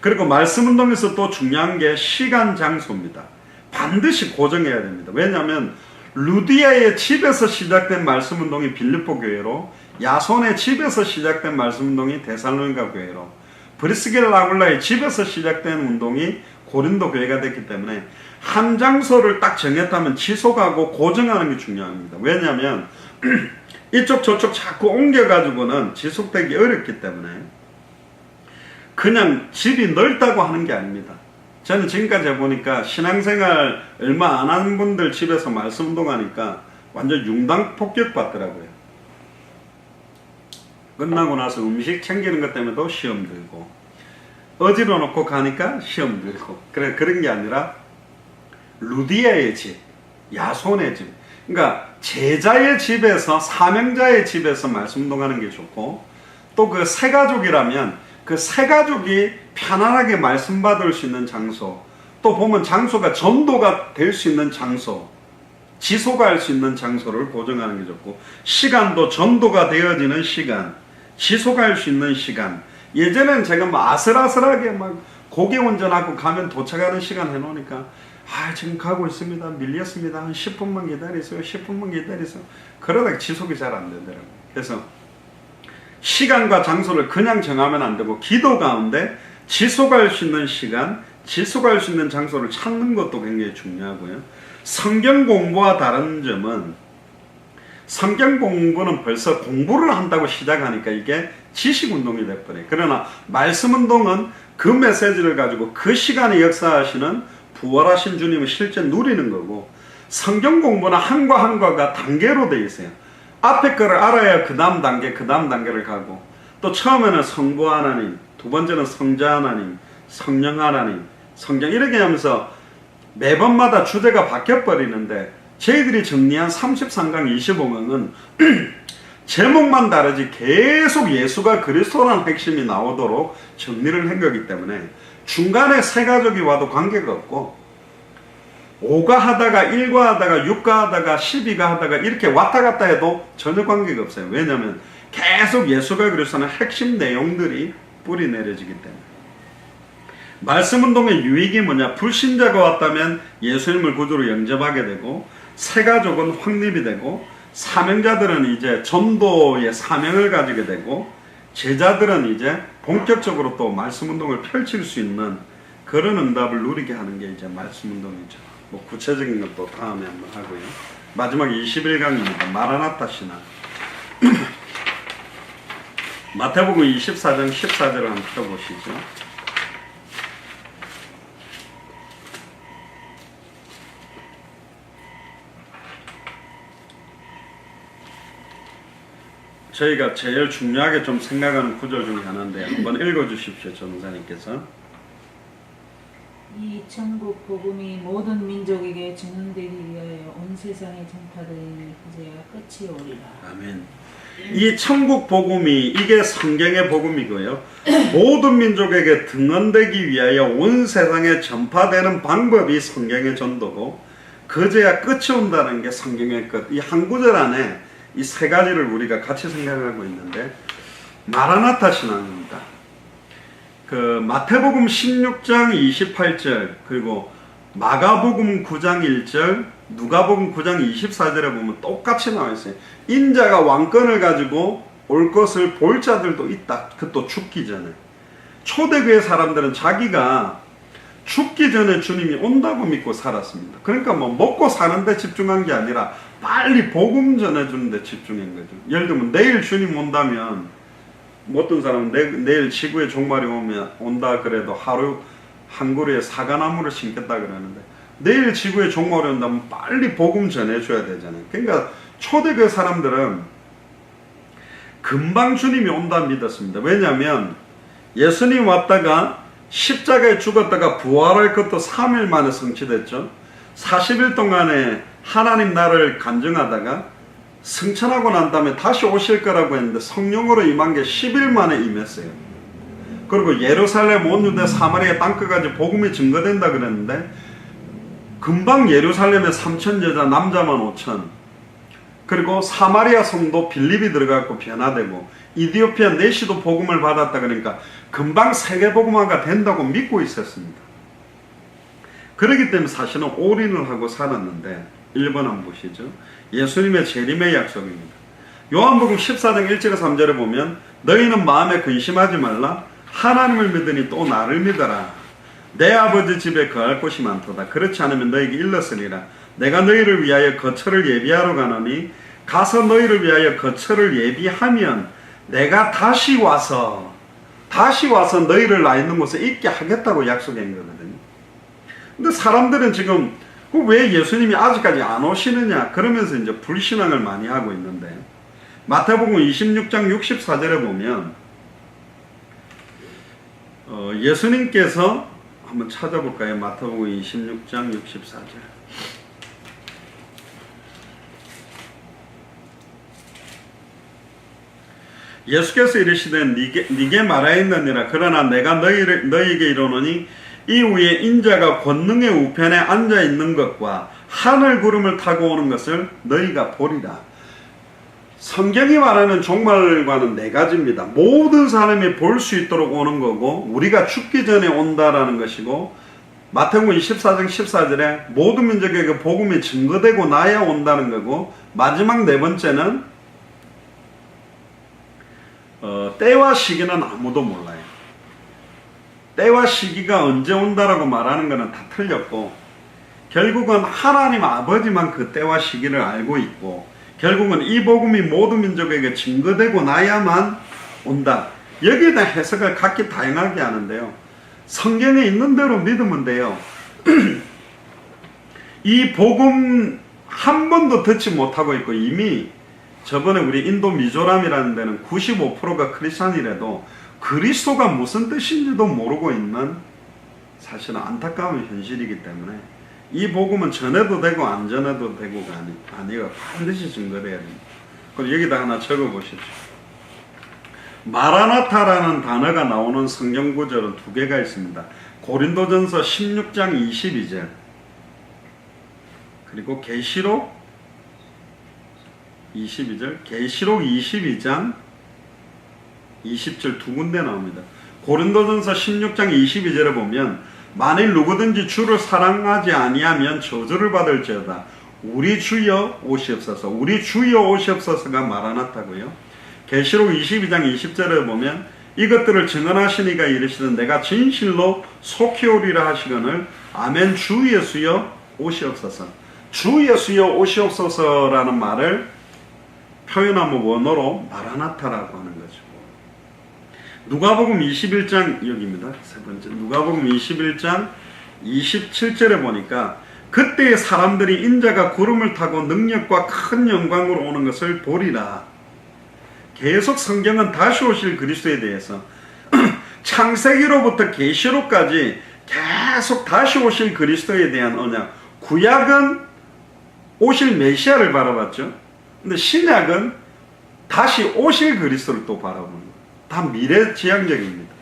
그리고 말씀 운동에서 또 중요한 게 시간 장소입니다. 반드시 고정해야 됩니다. 왜냐하면 루디아의 집에서 시작된 말씀 운동이 빌립보 교회로, 야손의 집에서 시작된 말씀 운동이 데살로니가 교회로, 브리스겔 라굴라의 집에서 시작된 운동이 고린도 교회가 됐기 때문에 한 장소를 딱 정했다면 지속하고 고정하는 게 중요합니다. 왜냐하면 이쪽 저쪽 자꾸 옮겨가지고는 지속되기 어렵기 때문에 그냥 집이 넓다고 하는 게 아닙니다. 저는 지금까지 해보니까 신앙생활 얼마 안 한 분들 집에서 말씀 운동하니까 완전 융당 폭격 받더라고요. 끝나고 나서 음식 챙기는 것 때문에도 시험 들고, 어지러 놓고 가니까 시험 들고, 그런 게 아니라 루디아의 집, 야손의 집, 그러니까 제자의 집에서, 사명자의 집에서 말씀 운동하는 게 좋고, 또 그 새 가족이라면 그 새 가족이 편안하게 말씀 받을 수 있는 장소, 또 보면 장소가 전도가 될 수 있는 장소, 지속할 수 있는 장소를 고정하는 게 좋고, 시간도 전도가 되어지는 시간, 지속할 수 있는 시간. 예전엔 제가 뭐 아슬아슬하게 막 고개 운전하고 가면 도착하는 시간 해놓으니까 지금 가고 있습니다, 밀렸습니다, 한 10분만 기다리세요, 10분만 기다리세요. 그러다가 지속이 잘 안 되더라고요. 그래서 시간과 장소를 그냥 정하면 안 되고, 기도 가운데 지속할 수 있는 시간, 지속할 수 있는 장소를 찾는 것도 굉장히 중요하고요. 성경 공부와 다른 점은, 성경 공부는 벌써 공부를 한다고 시작하니까 이게 지식 운동이 돼버려요. 그러나 말씀 운동은 그 메시지를 가지고 그 시간에 역사하시는 부활하신 주님을 실제 누리는 거고, 성경 공부는 한과 한과가 단계로 되어 있어요. 앞에 거를 알아야 그 다음 단계, 그 다음 단계를 가고, 또 처음에는 성부 하나님, 두 번째는 성자 하나님, 성령 하나님, 성경, 이렇게 하면서 매번마다 주제가 바뀌어버리는데, 저희들이 정리한 33강 25강은 제목만 다르지 계속 예수가 그리스도라는 핵심이 나오도록 정리를 한 거기 때문에 중간에 새 가족이 와도 관계가 없고, 5가 하다가 1가 하다가 6가 하다가 12가 하다가 이렇게 왔다 갔다 해도 전혀 관계가 없어요. 왜냐하면 계속 예수가 그리스도는 핵심 내용들이 뿌리 내려지기 때문에. 말씀 운동의 유익이 뭐냐? 불신자가 왔다면 예수님을 구주로 영접하게 되고, 새 가족은 확립이 되고, 사명자들은 이제 전도의 사명을 가지게 되고, 제자들은 이제 본격적으로 또 말씀 운동을 펼칠 수 있는 그런 응답을 누리게 하는 게 이제 말씀 운동이죠. 뭐 구체적인 것도 다음에 한번 하고요. 마지막 21강입니다. 마라나타 신앙. 마태복음 24장 14절을 한번 펴보시죠. 저희가 제일 중요하게 좀 생각하는 구절 중에 하나인데 한번 읽어주십시오, 전사님께서. 이 천국 복음이 모든 민족에게 전하되기 위하여 온 세상에 전파되니 그제야 끝이 오리라. 아멘. 이 천국 복음이, 이게 성경의 복음이고요, 모든 민족에게 등언되기 위하여 온 세상에 전파되는 방법이 성경의 전도고, 그제야 끝이 온다는 게 성경의 끝. 이 한 구절 안에 이 세 가지를 우리가 같이 생각하고 있는데, 마라나타 신앙입니다. 그 마태복음 16장 28절, 그리고 마가복음 9장 1절, 누가복음 9장 24절에 보면 똑같이 나와 있어요. 인자가 왕권을 가지고 올 것을 볼 자들도 있다. 그것도 죽기 전에. 초대교회 사람들은 자기가 죽기 전에 주님이 온다고 믿고 살았습니다. 그러니까 뭐 먹고 사는 데 집중한 게 아니라 빨리 복음 전해주는 데 집중한 거죠. 예를 들면 내일 주님 온다면 어떤 사람은 내일 지구의 종말이 온다 그래도 하루 한 그루에 사과나무를 심겠다 그러는데 내일 지구의 종말이 온다면 빨리 복음 전해줘야 되잖아요. 그러니까 초대교회 사람들은 금방 주님이 온다 믿었습니다. 왜냐하면 예수님 왔다가 십자가에 죽었다가 부활할 것도 3일 만에 성취됐죠. 40일 동안에 하나님 나라를 간증하다가 승천하고 난 다음에 다시 오실 거라고 했는데 성령으로 임한 게 10일 만에 임했어요. 그리고 예루살렘, 온 유대, 사마리아 땅끝까지 복음이 증거된다 그랬는데 금방 예루살렘에 3천 여자, 남자만 5천, 그리고 사마리아 성도 빌립이 들어가고 변화되고 이디오피아 내시도 복음을 받았다 그러니까 금방 세계복음화가 된다고 믿고 있었습니다. 그렇기 때문에 사실은 올인을 하고 살았는데 1번 한번 보시죠. 예수님의 재림의 약속입니다. 요한복음 14장 1절에 3절에 보면 너희는 마음에 근심하지 말라. 하나님을 믿으니 또 나를 믿어라. 내 아버지 집에 거할 곳이 많도다. 그렇지 않으면 너희에게 일렀으리라. 내가 너희를 위하여 거처를 예비하러 가노니 가서 너희를 위하여 거처를 예비하면 내가 다시 와서 너희를 나 있는 곳에 있게 하겠다고 약속한 거거든요. 근데 사람들은 지금 왜 예수님이 아직까지 안 오시느냐 그러면서 이제 불신앙을 많이 하고 있는데 마태복음 26장 64절에 보면 예수님께서 한번 찾아볼까요? 마태복음 26장 64절. 예수께서 이르시되 네게 말하였느니라. 그러나 내가 너희에게 이르노니 이후에 인자가 권능의 우편에 앉아 있는 것과 하늘 구름을 타고 오는 것을 너희가 보리라. 성경이 말하는 종말과는 네 가지입니다. 모든 사람이 볼 수 있도록 오는 거고 우리가 죽기 전에 온다라는 것이고 마태복음 24장 14절에 모든 민족에게 복음이 증거되고 나야 온다는 거고 마지막 네 번째는 때와 시기는 아무도 몰라요. 때와 시기가 언제 온다라고 말하는 것은 다 틀렸고 결국은 하나님 아버지만 그 때와 시기를 알고 있고 결국은 이 복음이 모든 민족에게 증거되고 나야만 온다. 여기에 대한 해석을 각기 다양하게 하는데요. 성경에 있는 대로 믿으면 돼요. 이 복음 한 번도 듣지 못하고 있고 이미 저번에 우리 인도 미조람이라는 데는 95%가 크리스찬이라도 그리스도가 무슨 뜻인지도 모르고 있는 사실은 안타까운 현실이기 때문에 이 복음은 전해도 되고 안 전해도 되고가 아니고 반드시 증거돼야 됩니다. 그리고 여기다 하나 적어보십시오. 마라나타라는 단어가 나오는 성경 구절은 두 개가 있습니다. 고린도전서 16장 22절 그리고 계시록 22절, 계시록 22장 20절 두 군데 나옵니다. 고린도전서 16장 22절에 보면 만일 누구든지 주를 사랑하지 아니하면 저주를 받을지어다. 우리 주여 오시옵소서. 우리 주여 오시옵소서가 마라나타고요. 계시록 22장 20절에 보면 이것들을 증언하시니가 이르시던 내가 진실로 속히 오리라 하시거늘 아멘. 주 예수여 오시옵소서. 주 예수여 오시옵소서라는 말을 표현하면 원어로 마라나타라고 하는 거죠. 누가복음 21장 여기입니다. 세 번째 누가복음 21장 27절에 보니까 그때의 사람들이 인자가 구름을 타고 능력과 큰 영광으로 오는 것을 보리라. 계속 성경은 다시 오실 그리스도에 대해서 창세기로부터 계시록까지 계속 다시 오실 그리스도에 대한 언약. 구약은 오실 메시아를 바라봤죠. 근데 신약은 다시 오실 그리스도를 또 바라보는 거예요. 다 미래지향적입니다.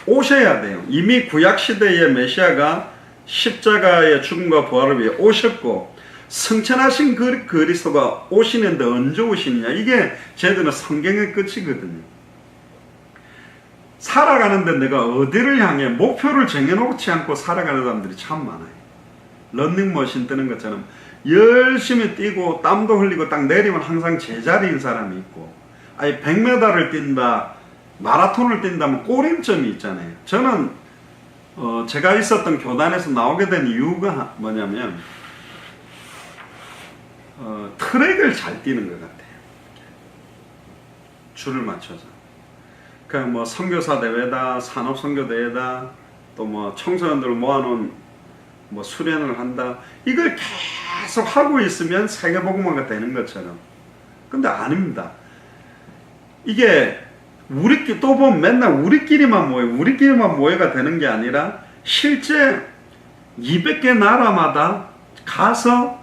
오셔야 돼요. 이미 구약시대의 메시아가 십자가의 죽음과 부활을 위해 오셨고 승천하신 그리스도가 오시는데 언제 오시느냐. 이게 제대로 성경의 끝이거든요. 살아가는데 내가 어디를 향해 목표를 정해놓지 않고 살아가는 사람들이 참 많아요. 런닝머신 뜨는 것처럼 열심히 뛰고 땀도 흘리고 딱 내리면 항상 제자리인 사람이 있고 아니 100m를 뛴다 마라톤을 뛴다면 꼬림점이 있잖아요. 저는 제가 있었던 교단에서 나오게 된 이유가 뭐냐면 트랙을 잘 뛰는 것 같아요. 줄을 맞춰서. 그러니까 뭐 선교사 대회다, 산업 선교 대회다, 또 뭐 청소년들 모아놓은 뭐 수련을 한다. 이걸 계속 하고 있으면 세계복음화가 되는 것처럼. 근데 아닙니다. 이게 우리끼리 또 보면 맨날 우리끼리만 모여가 되는 게 아니라 실제 200개 나라마다 가서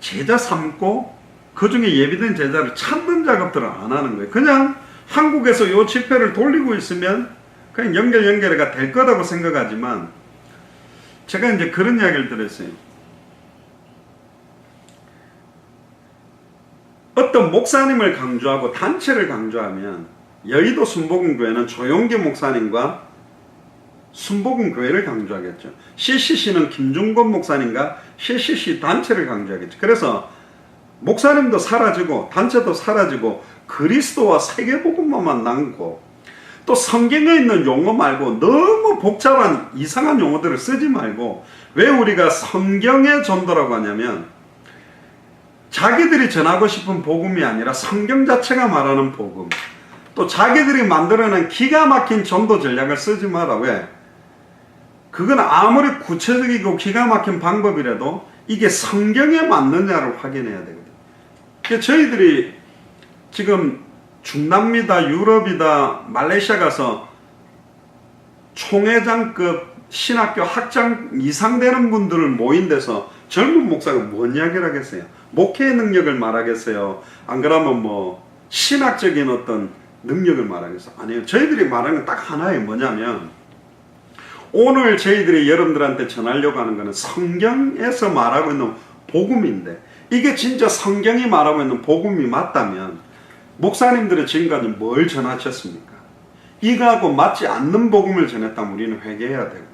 제자 삼고 그 중에 예비된 제자를 찾는 작업들을 안 하는 거예요. 그냥 한국에서 요 집회를 돌리고 있으면 그냥 연결가 될 거라고 생각하지만 제가 이제 그런 이야기를 들었어요. 어떤 목사님을 강조하고 단체를 강조하면 여의도 순복음교회는 조용기 목사님과 순복음교회를 강조하겠죠. CCC는 김중건 목사님과 CCC 단체를 강조하겠죠. 그래서 목사님도 사라지고 단체도 사라지고 그리스도와 세계복음만 남고 또 성경에 있는 용어 말고 너무 복잡한 이상한 용어들을 쓰지 말고 왜 우리가 성경의 전도라고 하냐면 자기들이 전하고 싶은 복음이 아니라 성경 자체가 말하는 복음 또 자기들이 만들어낸 기가 막힌 전도 전략을 쓰지 마라. 왜? 그건 아무리 구체적이고 기가 막힌 방법이라도 이게 성경에 맞느냐를 확인해야 되거든요. 그러니까 저희들이 지금 중남미다 유럽이다 말레이시아 가서 총회장급 신학교 학장 이상 되는 분들을 모인 데서 젊은 목사가 뭔 이야기를 하겠어요? 목회의 능력을 말하겠어요? 안 그러면 뭐 신학적인 어떤 능력을 말하겠어요? 아니요. 저희들이 말하는 건 딱 하나예요. 뭐냐면 오늘 저희들이 여러분들한테 전하려고 하는 것은 성경에서 말하고 있는 복음인데 이게 진짜 성경이 말하고 있는 복음이 맞다면 목사님들은 지금까지 뭘 전하셨습니까? 이거하고 맞지 않는 복음을 전했다면 우리는 회개해야 되고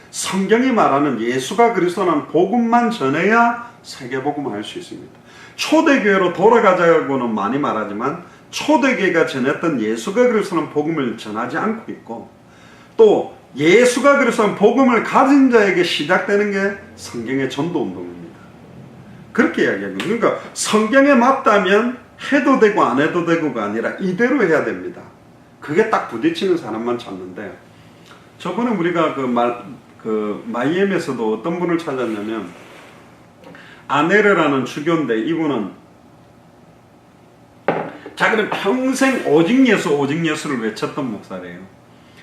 성경이 말하는 예수가 그리스도라는 복음만 전해야 세계복음을 할 수 있습니다. 초대교회로 돌아가자고는 많이 말하지만 초대교회가 전했던 예수가 그리스도라는 복음을 전하지 않고 있고 또 예수가 그리스도라는 복음을 가진 자에게 시작되는 게 성경의 전도운동입니다. 그렇게 이야기합니다. 그러니까 성경에 맞다면 해도 되고 안 해도 되고가 아니라 이대로 해야 됩니다. 그게 딱 부딪히는 사람만 찾는데 저번에 우리가 마이애미에서도 어떤 분을 찾았냐면 아네르라는 주교인데 이분은 자기는 평생 오직 예수를 외쳤던 목사래요.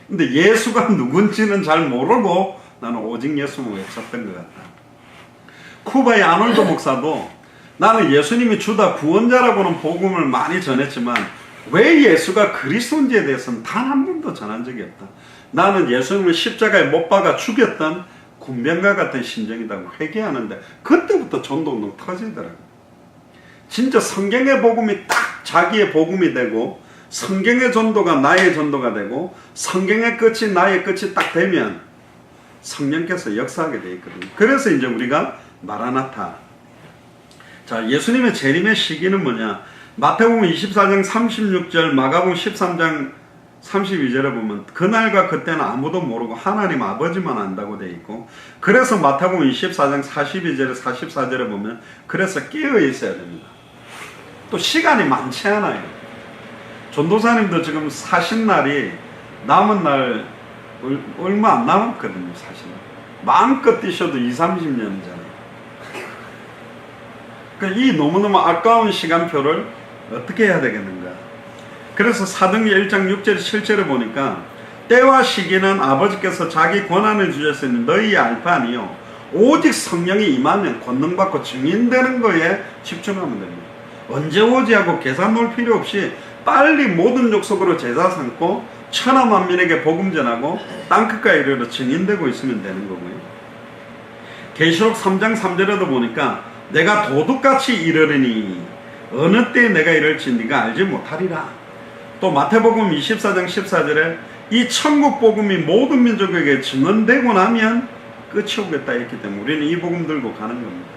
근데 예수가 누군지는 잘 모르고 나는 오직 예수만 외쳤던 것 같다. 쿠바의 아놀드 목사도 나는 예수님이 주다 구원자라고는 복음을 많이 전했지만 왜 예수가 그리스도인지에 대해서는 단 한 번도 전한 적이 없다. 나는 예수님을 십자가에 못 박아 죽였던 군병과 같은 심정이라고 회개하는데 그때부터 전도운동 터지더라고요. 진짜 성경의 복음이 딱 자기의 복음이 되고 성경의 전도가 나의 전도가 되고 성경의 끝이 나의 끝이 딱 되면 성령께서 역사하게 되어 있거든요. 그래서 이제 우리가 마라나타. 자, 예수님의 재림의 시기는 뭐냐? 마태복음 24장 36절, 마가복음 13장 32절에 보면 그날과 그때는 아무도 모르고 하나님 아버지만 안다고 되어 있고 그래서 마태복음 24장 42절에 44절에 보면 그래서 깨어 있어야 됩니다. 또 시간이 많지 않아요. 전도사님도 지금 사신 날이 남은 날 얼마 안 남았거든요. 사실 마음껏 뛰셔도 20-30년이잖아요. 그러니까 이 너무너무 아까운 시간표를 어떻게 해야 되겠는가. 그래서 사도행전 1장 6절 7절에 보니까 때와 시기는 아버지께서 자기 권한을 주셨으니 너희의 알바 아니요 오직 성령이 임하면 권능받고 증인되는 거에 집중하면 됩니다. 언제 오지 하고 계산 놓을 필요 없이 빨리 모든 족속으로 제자 삼고 천하 만민에게 복음 전하고 땅끝까지 이르러 증인되고 있으면 되는 거고요. 계시록 3장 3절에도 보니까 내가 도둑같이 이르리니 어느 때에 내가 이럴지 네가 알지 못하리라. 또 마태복음 24장 14절에 이 천국 복음이 모든 민족에게 증언되고 나면 끝이 오겠다 했기 때문에 우리는 이 복음 들고 가는 겁니다.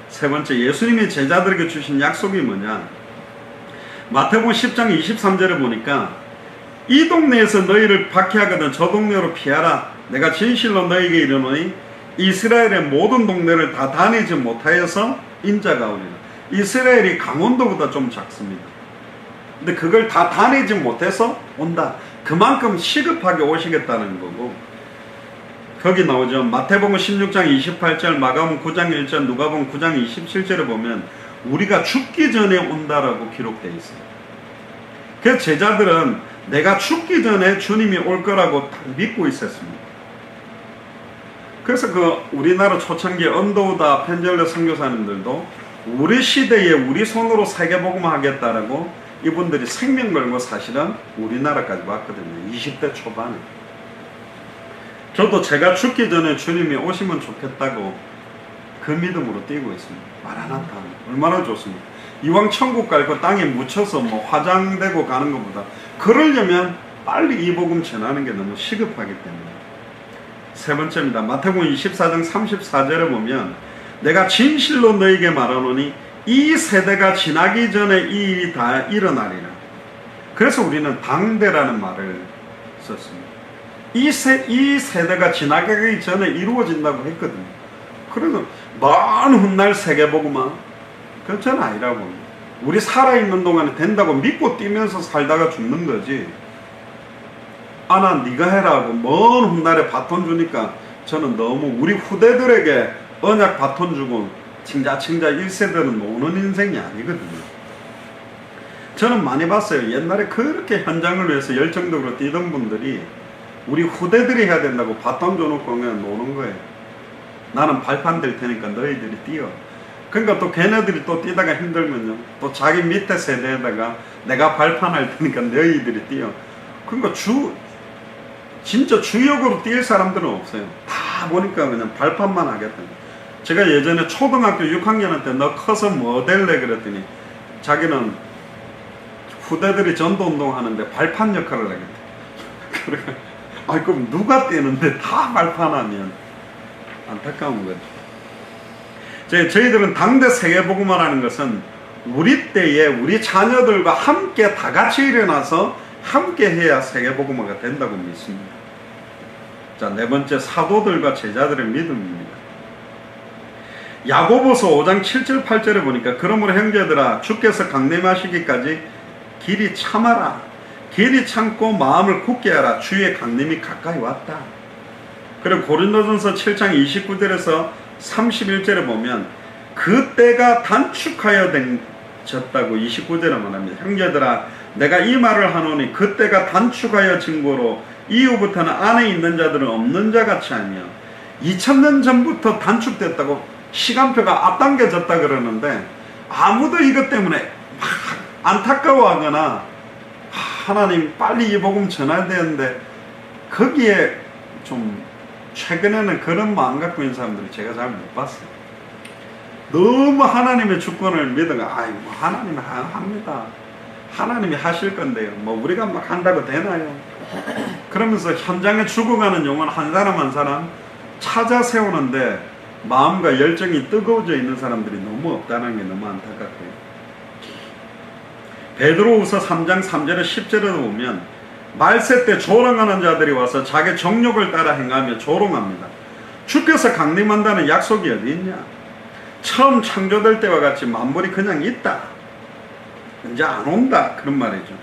세 번째, 예수님이 제자들에게 주신 약속이 뭐냐? 마태복음 10장 23절에 보니까 이 동네에서 너희를 박해하거든 저 동네로 피하라. 내가 진실로 너에게 이르노니 이스라엘의 모든 동네를 다 다니지 못하여서 인자가 오리라. 이스라엘이 강원도보다 좀 작습니다. 근데 그걸 다 다니지 못해서 온다. 그만큼 시급하게 오시겠다는 거고, 거기 나오죠. 마태복음 16장 28절, 마가복음 9장 1절, 누가복음 9장 27절에 보면 우리가 죽기 전에 온다라고 기록되어 있어요. 그 제자들은 내가 죽기 전에 주님이 올 거라고 믿고 있었습니다. 그래서 그 우리나라 초창기 언더우다 펜젤러 선교사님들도 우리 시대에 우리 손으로 세계복음 하겠다라고 이분들이 생명 걸고 사실은 우리나라까지 왔거든요. 20대 초반에. 저도 제가 죽기 전에 주님이 오시면 좋겠다고 그 믿음으로 뛰고 있습니다. 마라나타. 얼마나 좋습니까? 이왕 천국 갈 거 땅에 묻혀서 뭐 화장되고 가는 것보다 그러려면 빨리 이 복음 전하는 게 너무 시급하기 때문에. 세 번째입니다. 마태복음 24장 34절에 보면 내가 진실로 너에게 말하노니 이 세대가 지나기 전에 이 일이 다 일어나리라. 그래서 우리는 당대라는 말을 썼습니다. 이 세대가 지나가기 전에 이루어진다고 했거든요. 그래서 먼 훗날 세계복음화 그건 아니라고. 우리 살아있는 동안에 된다고 믿고 뛰면서 살다가 죽는 거지. 아나 네가 해라 하고 먼 훗날에 바톤 주니까 저는 너무 우리 후대들에게 언약 바톤 주고 칭자 1세대는 노는 인생이 아니거든요. 저는 많이 봤어요. 옛날에 그렇게 현장을 위해서 열정적으로 뛰던 분들이 우리 후대들이 해야 된다고 바톤 줘놓고 그냥 노는 거예요. 나는 발판 될 테니까 너희들이 뛰어. 그러니까 또 걔네들이 또 뛰다가 힘들면요, 또 자기 밑에 세대에다가 내가 발판할 테니까 너희들이 뛰어. 그러니까 진짜 주역으로 뛸 사람들은 없어요. 다 보니까 그냥 발판만 하겠다. 제가 예전에 초등학교 6학년 때 너 커서 뭐 될래 그랬더니 자기는 후대들이 전도운동 하는데 발판 역할을 하겠다. 그래. 아니 그럼 누가 뛰는데 다 발판하면 안타까운 거죠. 저희들은 당대 세계복음화라는 것은 우리 때에 우리 자녀들과 함께 다 같이 일어나서 함께 해야 세계복음화가 된다고 믿습니다. 자, 네 번째, 사도들과 제자들의 믿음입니다. 야고보서 5장 7절 8절에 보니까 그러므로 형제들아 주께서 강림하시기까지 길이 참아라. 길이 참고 마음을 굳게 하라. 주의 강림이 가까이 왔다. 그리고 고린도전서 7장 29절에서 31절에 보면 그 때가 단축하여 졌다고 29절에 말합니다. 형제들아 내가 이 말을 하노니 그 때가 단축하여 증거로 이후부터는 안에 있는 자들은 없는 자 같이 하며 2000년 전부터 단축됐다고 시간표가 앞당겨졌다 그러는데 아무도 이것 때문에 막 안타까워하거나 하나님 빨리 이 복음 전해야 되는데 거기에 좀 최근에는 그런 마음 갖고 있는 사람들을 제가 잘 못 봤어요. 너무 하나님의 주권을 믿어가 뭐 하나님이 합니다. 하나님이 하실 건데요. 뭐 우리가 막 한다고 되나요? 그러면서 현장에 죽어가는 영혼 한 사람 한 사람 찾아 세우는데 마음과 열정이 뜨거워져 있는 사람들이 너무 없다는 게 너무 안타깝고요. 베드로후서 3장 3절에 10절에 보면 말세 때 조롱하는 자들이 와서 자기 정욕을 따라 행하며 조롱합니다. 주께서 강림한다는 약속이 어디 있냐? 처음 창조될 때와 같이 만물이 그냥 있다. 이제 안 온다. 그런 말이죠.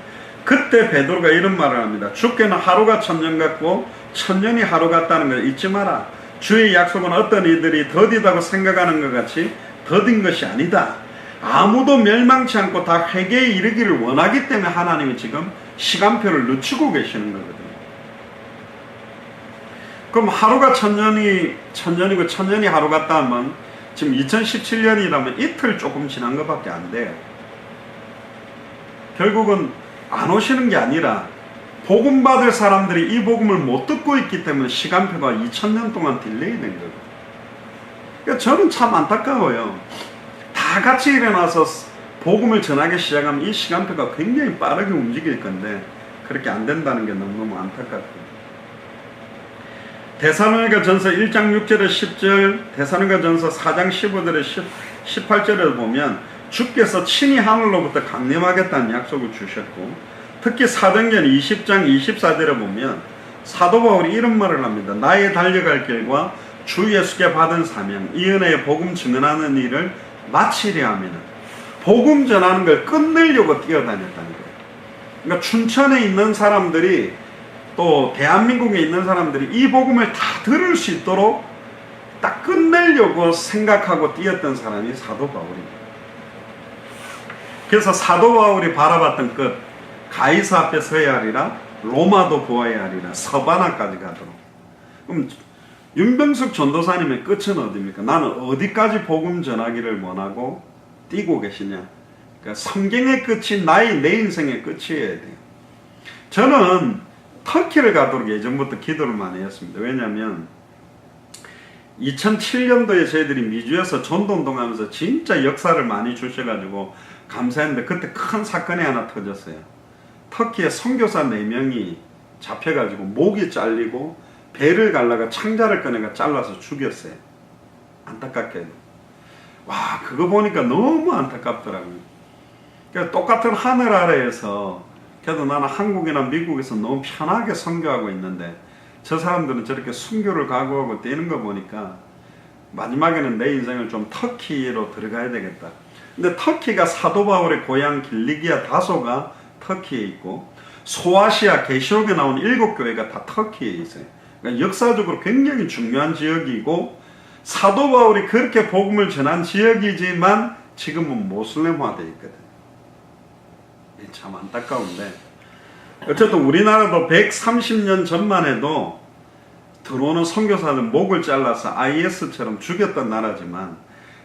그때 베드로가 이런 말을 합니다. 주께는 하루가 천년 같고 천년이 하루 같다는 걸 잊지 마라. 주의 약속은 어떤 이들이 더디다고 생각하는 것 같이 더딘 것이 아니다. 아무도 멸망치 않고 다 회개에 이르기를 원하기 때문에 하나님이 지금 시간표를 늦추고 계시는 거거든요. 그럼 하루가 천년이고 천년이 하루 같다 하면 지금 2017년이라면 이틀 조금 지난 것밖에 안 돼요. 결국은 안 오시는 게 아니라 복음 받을 사람들이 이 복음을 못 듣고 있기 때문에 시간표가 2000년 동안 딜레이 된 거예요. 그러니까 저는 참 안타까워요. 다 같이 일어나서 복음을 전하기 시작하면 이 시간표가 굉장히 빠르게 움직일 건데 그렇게 안 된다는 게 너무너무 안타깝고. 데살로니가 전서 1장 6절에 10절, 데살로니가 전서 4장 15절에 18절에 보면 주께서 친히 하늘로부터 강림하겠다는 약속을 주셨고, 특히 사도행전 20장 24절에 보면 사도 바울이 이런 말을 합니다. 나의 달려갈 길과 주 예수께 받은 사명, 이 은혜의 복음 증언하는 일을 마치려 하면, 복음 전하는 걸 끝내려고 뛰어다녔다는 거예요. 그러니까 춘천에 있는 사람들이, 또 대한민국에 있는 사람들이 이 복음을 다 들을 수 있도록 딱 끝내려고 생각하고 뛰었던 사람이 사도 바울입니다. 그래서 사도 바울이 바라봤던 끝, 가이사 앞에 서야 하리라, 로마도 보아야 하리라, 서바나까지 가도록. 그럼 윤병숙 전도사님의 끝은 어디입니까? 나는 어디까지 복음 전하기를 원하고 뛰고 계시냐? 그러니까 성경의 끝이 내 인생의 끝이어야 돼요. 저는 터키를 가도록 예전부터 기도를 많이 했습니다. 왜냐하면 2007년도에 저희들이 미주에서 전도운동하면서 진짜 역사를 많이 주셔가지고 감사했는데, 그때 큰 사건이 하나 터졌어요. 터키에 선교사 4명이 잡혀가지고 목이 잘리고 배를 갈라가 창자를 꺼내가 잘라서 죽였어요. 안타깝게도. 와, 그거 보니까 너무 안타깝더라고요. 그러니까 똑같은 하늘 아래에서, 그래도 나는 한국이나 미국에서 너무 편하게 선교하고 있는데 저 사람들은 저렇게 순교를 각오하고 뛰는 거 보니까 마지막에는 내 인생을 좀 터키로 들어가야 되겠다. 근데 터키가 사도 바울의 고향 길리기아 다소가 터키에 있고, 소아시아 계시록에 나온 7교회가 다 터키에 있어요. 그러니까 역사적으로 굉장히 중요한 지역이고, 사도 바울이 그렇게 복음을 전한 지역이지만 지금은 모슬렘화되어 있거든요. 참 안타까운데, 어쨌든 우리나라도 130년 전만 해도 들어오는 선교사들 목을 잘라서 IS처럼 죽였던 나라지만,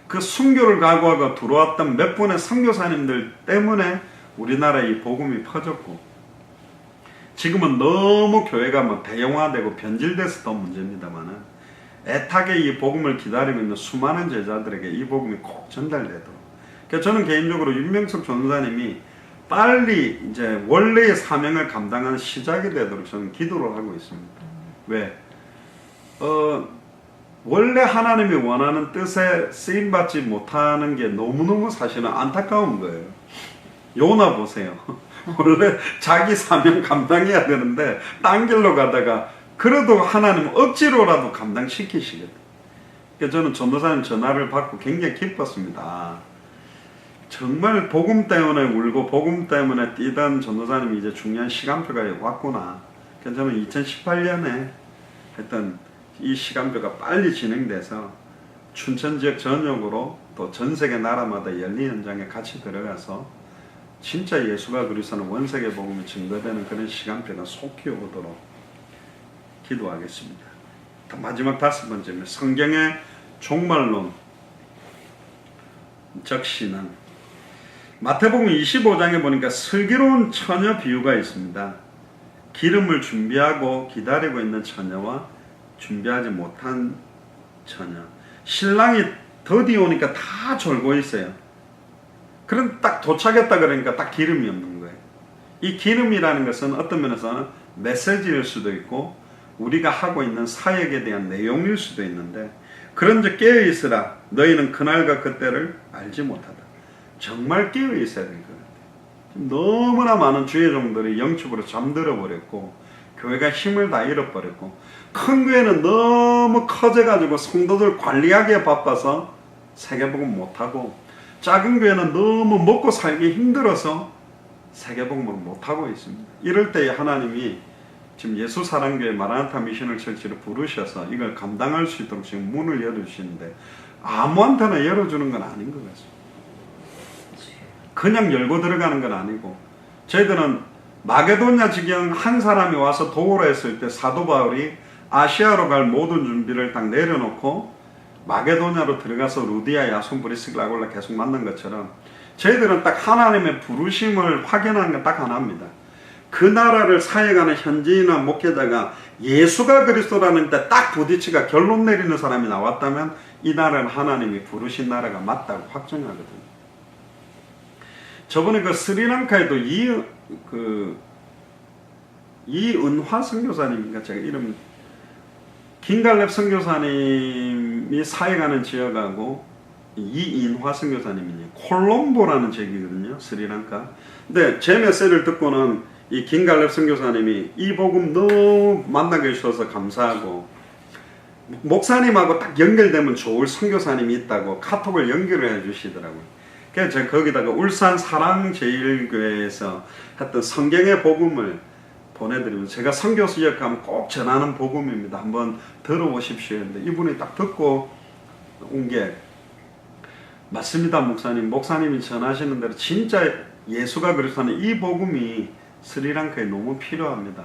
그 순교를 각오하고 들어왔던 몇 분의 선교사님들 때문에 우리나라에 이 복음이 퍼졌고, 지금은 너무 교회가 뭐 대형화되고 변질돼서 더 문제입니다만은, 애타게 이 복음을 기다리고 있는 수많은 제자들에게 이 복음이 꼭 전달되도록. 그래서 저는 개인적으로 윤명석 전도사님이 빨리 이제 원래의 사명을 감당하는 시작이 되도록 저는 기도를 하고 있습니다. 왜? 원래 하나님이 원하는 뜻에 쓰임받지 못하는 게 너무너무 사실은 안타까운 거예요. 요나 보세요. 원래 자기 사명 감당해야 되는데 딴 길로 가다가 그래도 하나님은 억지로라도 감당시키시거든요. 그래서 저는 전도사님 전화를 받고 굉장히 기뻤습니다. 정말 복음 때문에 울고 복음 때문에 뛰던 전도사님이 이제 중요한 시간표가 왔구나. 그래서 저는 2018년에 했던 이 시간표가 빨리 진행돼서 춘천 지역 전역으로 또 전 세계 나라마다 열린 현장에 같이 들어가서 진짜 예수가 그리스도는 원세계 복음이 증거되는 그런 시간표가 속히 오도록 기도하겠습니다. 마지막 5번째는 성경의 종말론 적신앙. 마태복음 25장에 보니까 슬기로운 처녀 비유가 있습니다. 기름을 준비하고 기다리고 있는 처녀와 준비하지 못한 처녀. 신랑이 더디 오니까 다 졸고 있어요. 그럼 딱 도착했다 그러니까 딱 기름이 없는 거예요. 이 기름이라는 것은 어떤 면에서는 메시지일 수도 있고 우리가 하고 있는 사역에 대한 내용일 수도 있는데, 그런즉 깨어있으라 너희는 그날과 그때를 알지 못하다. 정말 깨어있어야 될 것 같아요. 너무나 많은 주의 종들이 영적으로 잠들어 버렸고 교회가 힘을 다 잃어버렸고, 큰 교회는 너무 커져가지고 성도들 관리하기에 바빠서 세계복음 못하고, 작은 교회는 너무 먹고 살기 힘들어서 세계복음을 못하고 있습니다. 이럴 때 하나님이 지금 예수사랑교회 마라나타 미션을 철치로 부르셔서 이걸 감당할 수 있도록 지금 문을 열어주시는데, 아무한테나 열어주는 건 아닌 것 같습니다. 그냥 열고 들어가는 건 아니고, 저희들은 마게도냐 지경 한 사람이 와서 도우라 했을 때 사도 바울이 아시아로 갈 모든 준비를 딱 내려놓고 마게도냐로 들어가서 루디아, 야손, 브리스글라골라 계속 만난 것처럼 저희들은 딱 하나님의 부르심을 확인하는 건 딱 하나입니다. 그 나라를 사역하는 현지인이나 목회자가 예수가 그리스도라는 데 딱 부딪히가 결론 내리는 사람이 나왔다면 이 나라는 하나님이 부르신 나라가 맞다고 확정하거든요. 저번에 그 스리랑카에도 이은화 선교사님인가, 제가 이름, 긴갈렙 선교사님이 사역하는 지역하고 이인화 선교사님이 콜롬보라는 지역이거든요, 스리랑카. 근데 제 메시지를 듣고는 이 김갈렙 선교사님이 이 복음 너무 만나게 해주셔서 감사하고, 목사님하고 딱 연결되면 좋을 선교사님이 있다고 카톡을 연결을 해주시더라고요. 그래서 제가 거기다가 울산 사랑제일교회에서 했던 성경의 복음을 보내드리면, 제가 선교 수역하면 꼭 전하는 복음입니다. 한번 들어보십시오 했는데, 이분이 딱 듣고 온 게, 맞습니다 목사님. 목사님이 전하시는 대로 진짜 예수가 그리스도는 이 복음이 스리랑카에 너무 필요합니다.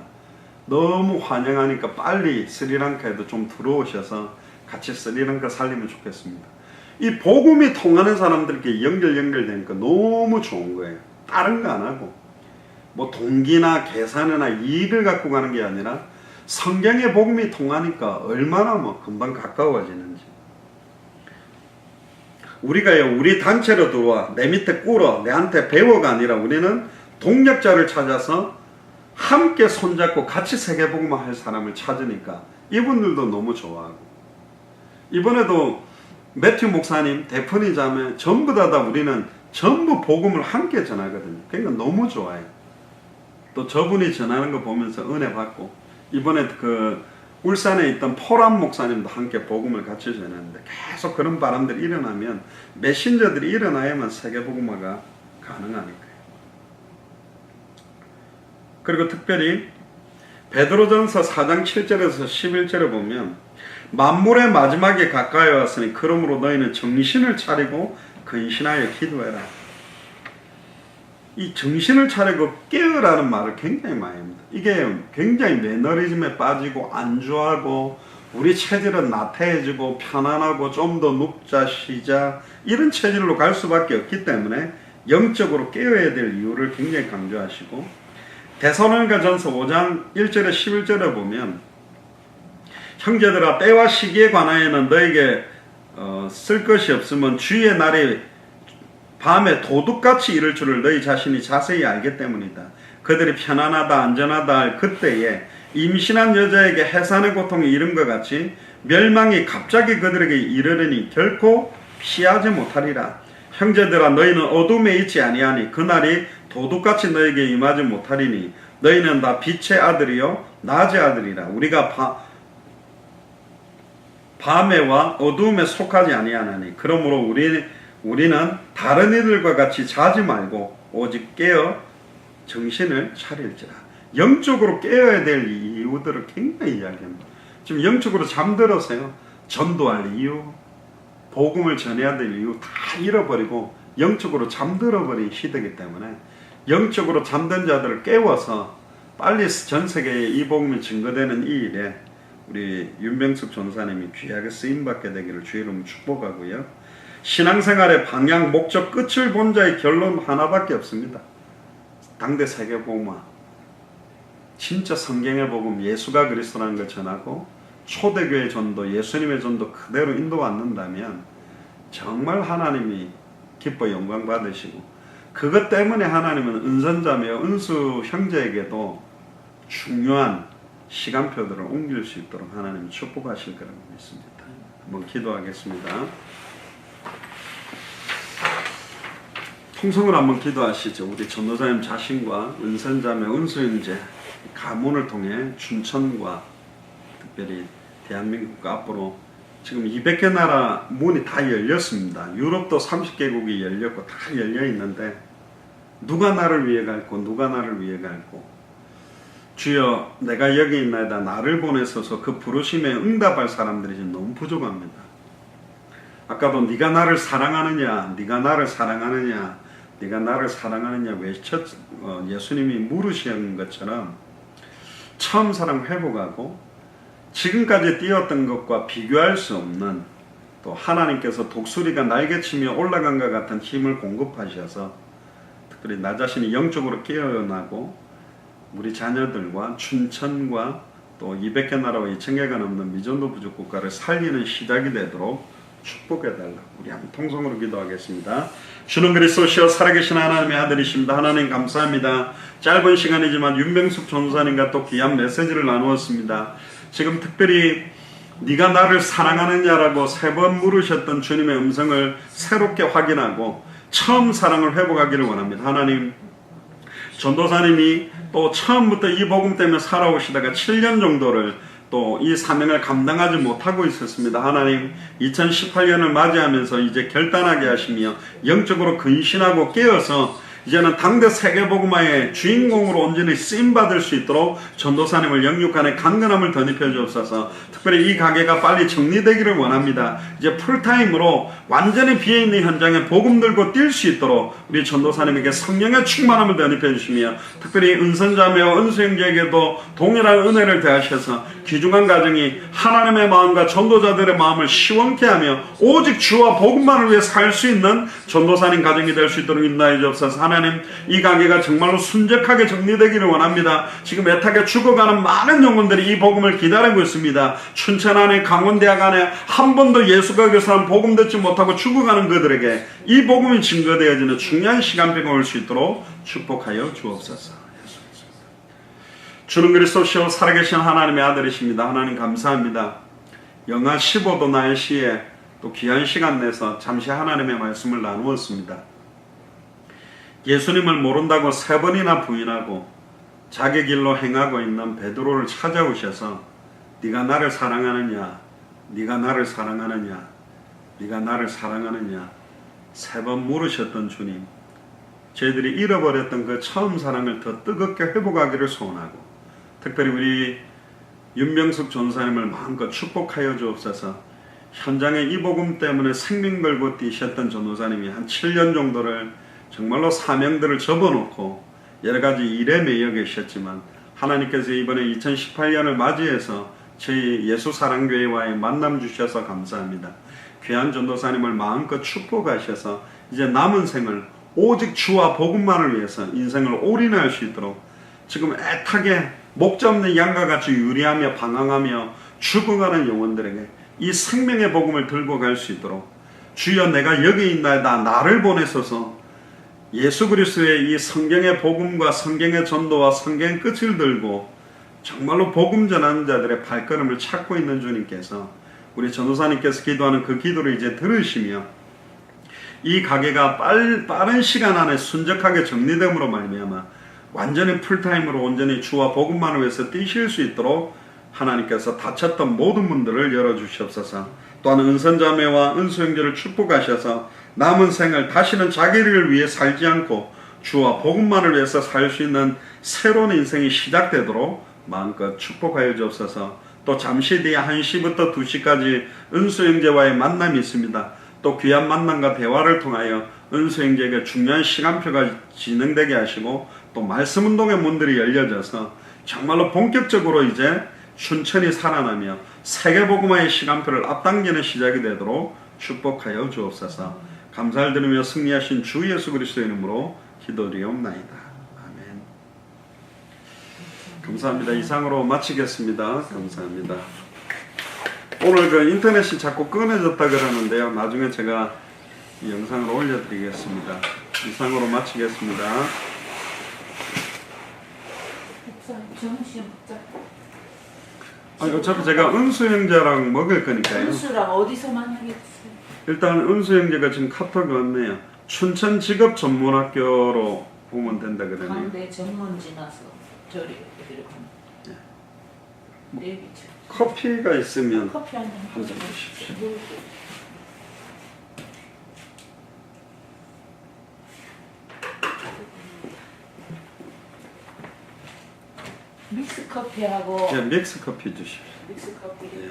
너무 환영하니까 빨리 스리랑카에도 좀 들어오셔서 같이 스리랑카 살리면 좋겠습니다. 이 복음이 통하는 사람들께 연결되니까 너무 좋은 거예요. 다른 거 안 하고, 뭐 동기나 계산이나 이익을 갖고 가는 게 아니라 성경의 복음이 통하니까 얼마나 뭐 금방 가까워지는지. 우리가요, 우리 단체로 들어와 내 밑에 꿇어 내한테 배워가 아니라, 우리는 동력자를 찾아서 함께 손잡고 같이 세계복음화 할 사람을 찾으니까 이분들도 너무 좋아하고, 이번에도 매튜 목사님, 데프니 자매 전부 다 우리는 전부 복음을 함께 전하거든요. 그러니까 너무 좋아요. 또 저분이 전하는 거 보면서 은혜 받고, 이번에 그 울산에 있던 포람 목사님도 함께 복음을 같이 전했는데, 계속 그런 바람들이 일어나면, 메신저들이 일어나야만 세계복음화가 가능하니까요. 그리고 특별히 베드로전서 4장 7절에서 11절에 보면, 만물의 마지막에 가까이 왔으니 그러므로 너희는 정신을 차리고 근신하여 기도해라. 이 정신을 차리고 깨어라는 말을 굉장히 많이 합니다. 이게 굉장히 매너리즘에 빠지고 안주하고 우리 체질은 나태해지고 편안하고 좀 더 눕자 쉬자 이런 체질로 갈 수밖에 없기 때문에 영적으로 깨어야 될 이유를 굉장히 강조하시고, 데살로니가전서 5장 1절에 11절에 보면, 형제들아 때와 시기에 관하여는 너에게 쓸 것이 없으면 주의 날이 밤에 도둑같이 이를 줄을 너희 자신이 자세히 알기 때문이다. 그들이 편안하다 안전하다 할 그때에 임신한 여자에게 해산의 고통이 이른 것 같이 멸망이 갑자기 그들에게 이르르니 결코 피하지 못하리라. 형제들아 너희는 어둠에 있지 아니하니 그날이 도둑같이 너에게 임하지 못하리니 너희는 다 빛의 아들이요 낮의 아들이라. 우리가 밤에와 어둠에 속하지 아니하나니 그러므로 우리는 다른 이들과 같이 자지 말고 오직 깨어 정신을 차릴지라. 영적으로 깨어야 될 이유들을 굉장히 이야기합니다. 지금 영적으로 잠들어서요, 전도할 이유, 복음을 전해야 될 이유 다 잃어버리고 영적으로 잠들어버린 시대이기 때문에, 영적으로 잠든 자들을 깨워서 빨리 전 세계에 이 복음이 증거되는 이 일에 우리 윤병숙 전사님이 귀하게 쓰임받게 되기를 주의 이름으로 축복하고요. 신앙생활의 방향, 목적, 끝을 본 자의 결론 하나밖에 없습니다. 당대 세계복음화, 진짜 성경의 복음, 예수가 그리스도라는 걸 전하고 초대교회 전도, 예수님의 전도 그대로 인도받는다면 정말 하나님이 기뻐 영광 받으시고, 그것 때문에 하나님은 은선자매와 은수 형제에게도 중요한 시간표들을 옮길 수 있도록 하나님 축복하실 거라고 믿습니다. 한번 기도하겠습니다. 통성을 한번 기도하시죠. 우리 전도사님 자신과 은선자매, 은수형제 가문을 통해 춘천과 특별히 대한민국과 앞으로 지금 200개 나라 문이 다 열렸습니다. 유럽도 30개국이 열렸고 다 열려 있는데, 누가 나를 위해 갈고 누가 나를 위해 갈고, 주여 내가 여기 있나이다 나를 보내소서. 그 부르심에 응답할 사람들이 지금 너무 부족합니다. 아까도 네가 나를 사랑하느냐, 네가 나를 사랑하느냐, 네가 나를 사랑하느냐 예수님이 물으시는 것처럼 처음 사랑 회복하고 지금까지 뛰었던 것과 비교할 수 없는, 또 하나님께서 독수리가 날개치며 올라간 것 같은 힘을 공급하셔서 특별히 나 자신이 영적으로 깨어나고 우리 자녀들과 춘천과 또 200개 나라와 2000개가 넘는 미전도 부족 국가를 살리는 시작이 되도록 축복해달라. 우리 한번 통성으로 기도하겠습니다. 주는 그리스도시여 살아계신 하나님의 아들이십니다. 하나님 감사합니다. 짧은 시간이지만 윤병숙 전도사님과 또 귀한 메시지를 나누었습니다. 지금 특별히 네가 나를 사랑하느냐라고 3번 물으셨던 주님의 음성을 새롭게 확인하고 처음 사랑을 회복하기를 원합니다. 하나님, 전도사님이 또 처음부터 이 복음 때문에 살아오시다가 7년 정도를 또 이 사명을 감당하지 못하고 있었습니다. 하나님 2018년을 맞이하면서 이제 결단하게 하시며 영적으로 근신하고 깨어서 이제는 당대 세계복음화의 주인공으로 온전히 쓰임받을 수 있도록 전도사님을 영육간에 강건함을 덧입혀 주옵소서. 특별히 이 가게가 빨리 정리되기를 원합니다. 이제 풀타임으로 완전히 비어있는 현장에 복음 들고 뛸 수 있도록 우리 전도사님에게 성령의 충만함을 덧입혀 주시며 특별히 은선자매와 은수형제에게도 동일한 은혜를 더하셔서 귀중한 가정이 하나님의 마음과 전도자들의 마음을 시원케 하며 오직 주와 복음만을 위해 살 수 있는 전도사님 가정이 될 수 있도록 인도해 주옵소서. 하나님 이 가게가 정말로 순적하게 정리되기를 원합니다. 지금 애타게 죽어가는 많은 영혼들이 이 복음을 기다리고 있습니다. 춘천 안에 강원대학 안에 한 번도 예수가 교사한 복음 듣지 못하고 죽어가는 그들에게 이 복음이 증거되어지는 중요한 시간표가 올 수 있도록 축복하여 주옵소서. 주는 그리스도시요 살아계신 하나님의 아들이십니다. 하나님 감사합니다. 영하 15도 날씨에 또 귀한 시간 내서 잠시 하나님의 말씀을 나누었습니다. 예수님을 모른다고 3번이나 부인하고 자기 길로 행하고 있는 베드로를 찾아오셔서 네가 나를 사랑하느냐, 네가 나를 사랑하느냐, 네가 나를 사랑하느냐 3번 물으셨던 주님, 저희들이 잃어버렸던 그 처음 사랑을 더 뜨겁게 회복하기를 소원하고 특별히 우리 윤명숙 전사님을 마음껏 축복하여 주옵소서. 현장에 이 복음 때문에 생명 걸고 뛰셨던 전도사님이 한 7년 정도를 정말로 사명들을 접어놓고 여러가지 일에 매여 계셨지만 하나님께서 이번에 2018년을 맞이해서 저희 예수사랑교회와의 만남 주셔서 감사합니다. 귀한 전도사님을 마음껏 축복하셔서 이제 남은 생을 오직 주와 복음만을 위해서 인생을 올인할 수 있도록 지금 애타게 목자 없는 양과 같이 유리하며 방황하며 죽어가는 영혼들에게 이 생명의 복음을 들고 갈 수 있도록 주여 내가 여기 있나이다 나를 보내소서. 예수 그리스도의 이 성경의 복음과 성경의 전도와 성경의 끝을 들고 정말로 복음 전하는 자들의 발걸음을 찾고 있는 주님께서 우리 전도사님께서 기도하는 그 기도를 이제 들으시며 이 가게가 빠른 시간 안에 순적하게 정리됨으로 말미암아 완전히 풀타임으로 온전히 주와 복음만을 위해서 뛰실 수 있도록 하나님께서 닫혔던 모든 문들을 열어주시옵소서. 또한 은선자매와 은수형제를 축복하셔서 남은 생을 다시는 자기를 위해 살지 않고 주와 복음만을 위해서 살 수 있는 새로운 인생이 시작되도록 마음껏 축복하여 주옵소서. 또 잠시 뒤에 1시부터 2시까지 은수형제와의 만남이 있습니다. 또 귀한 만남과 대화를 통하여 은수형제에게 중요한 시간표가 진행되게 하시고 또 말씀운동의 문들이 열려져서 정말로 본격적으로 이제 춘천이 살아나며 세계복음화의 시간표를 앞당기는 시작이 되도록 축복하여 주옵소서. 감사를 드리며 승리하신 주 예수 그리스도의 이름으로 기도드리옵나이다. 아멘. 감사합니다. 이상으로 마치겠습니다. 감사합니다. 오늘 그 인터넷이 자꾸 끊어졌다 그러는데요. 나중에 제가 이 영상을 올려드리겠습니다. 이상으로 마치겠습니다. 점심 먹자. 아니, 어차피 제가 은수 형제랑 먹을 거니까요. 은수랑 어디서 만나겠어요? 일단 은수 형제가 지금 카톡이 왔네요. 춘천 직업 전문학교로 오면 된다 그러네요. 가운데 전문 지나서 저리 어디로 가면 네. 커피가 있으면 커피 한잔 주십시오. 믹스 커피하고 네, 믹스 커피 주십시오. 믹스 커피. 네.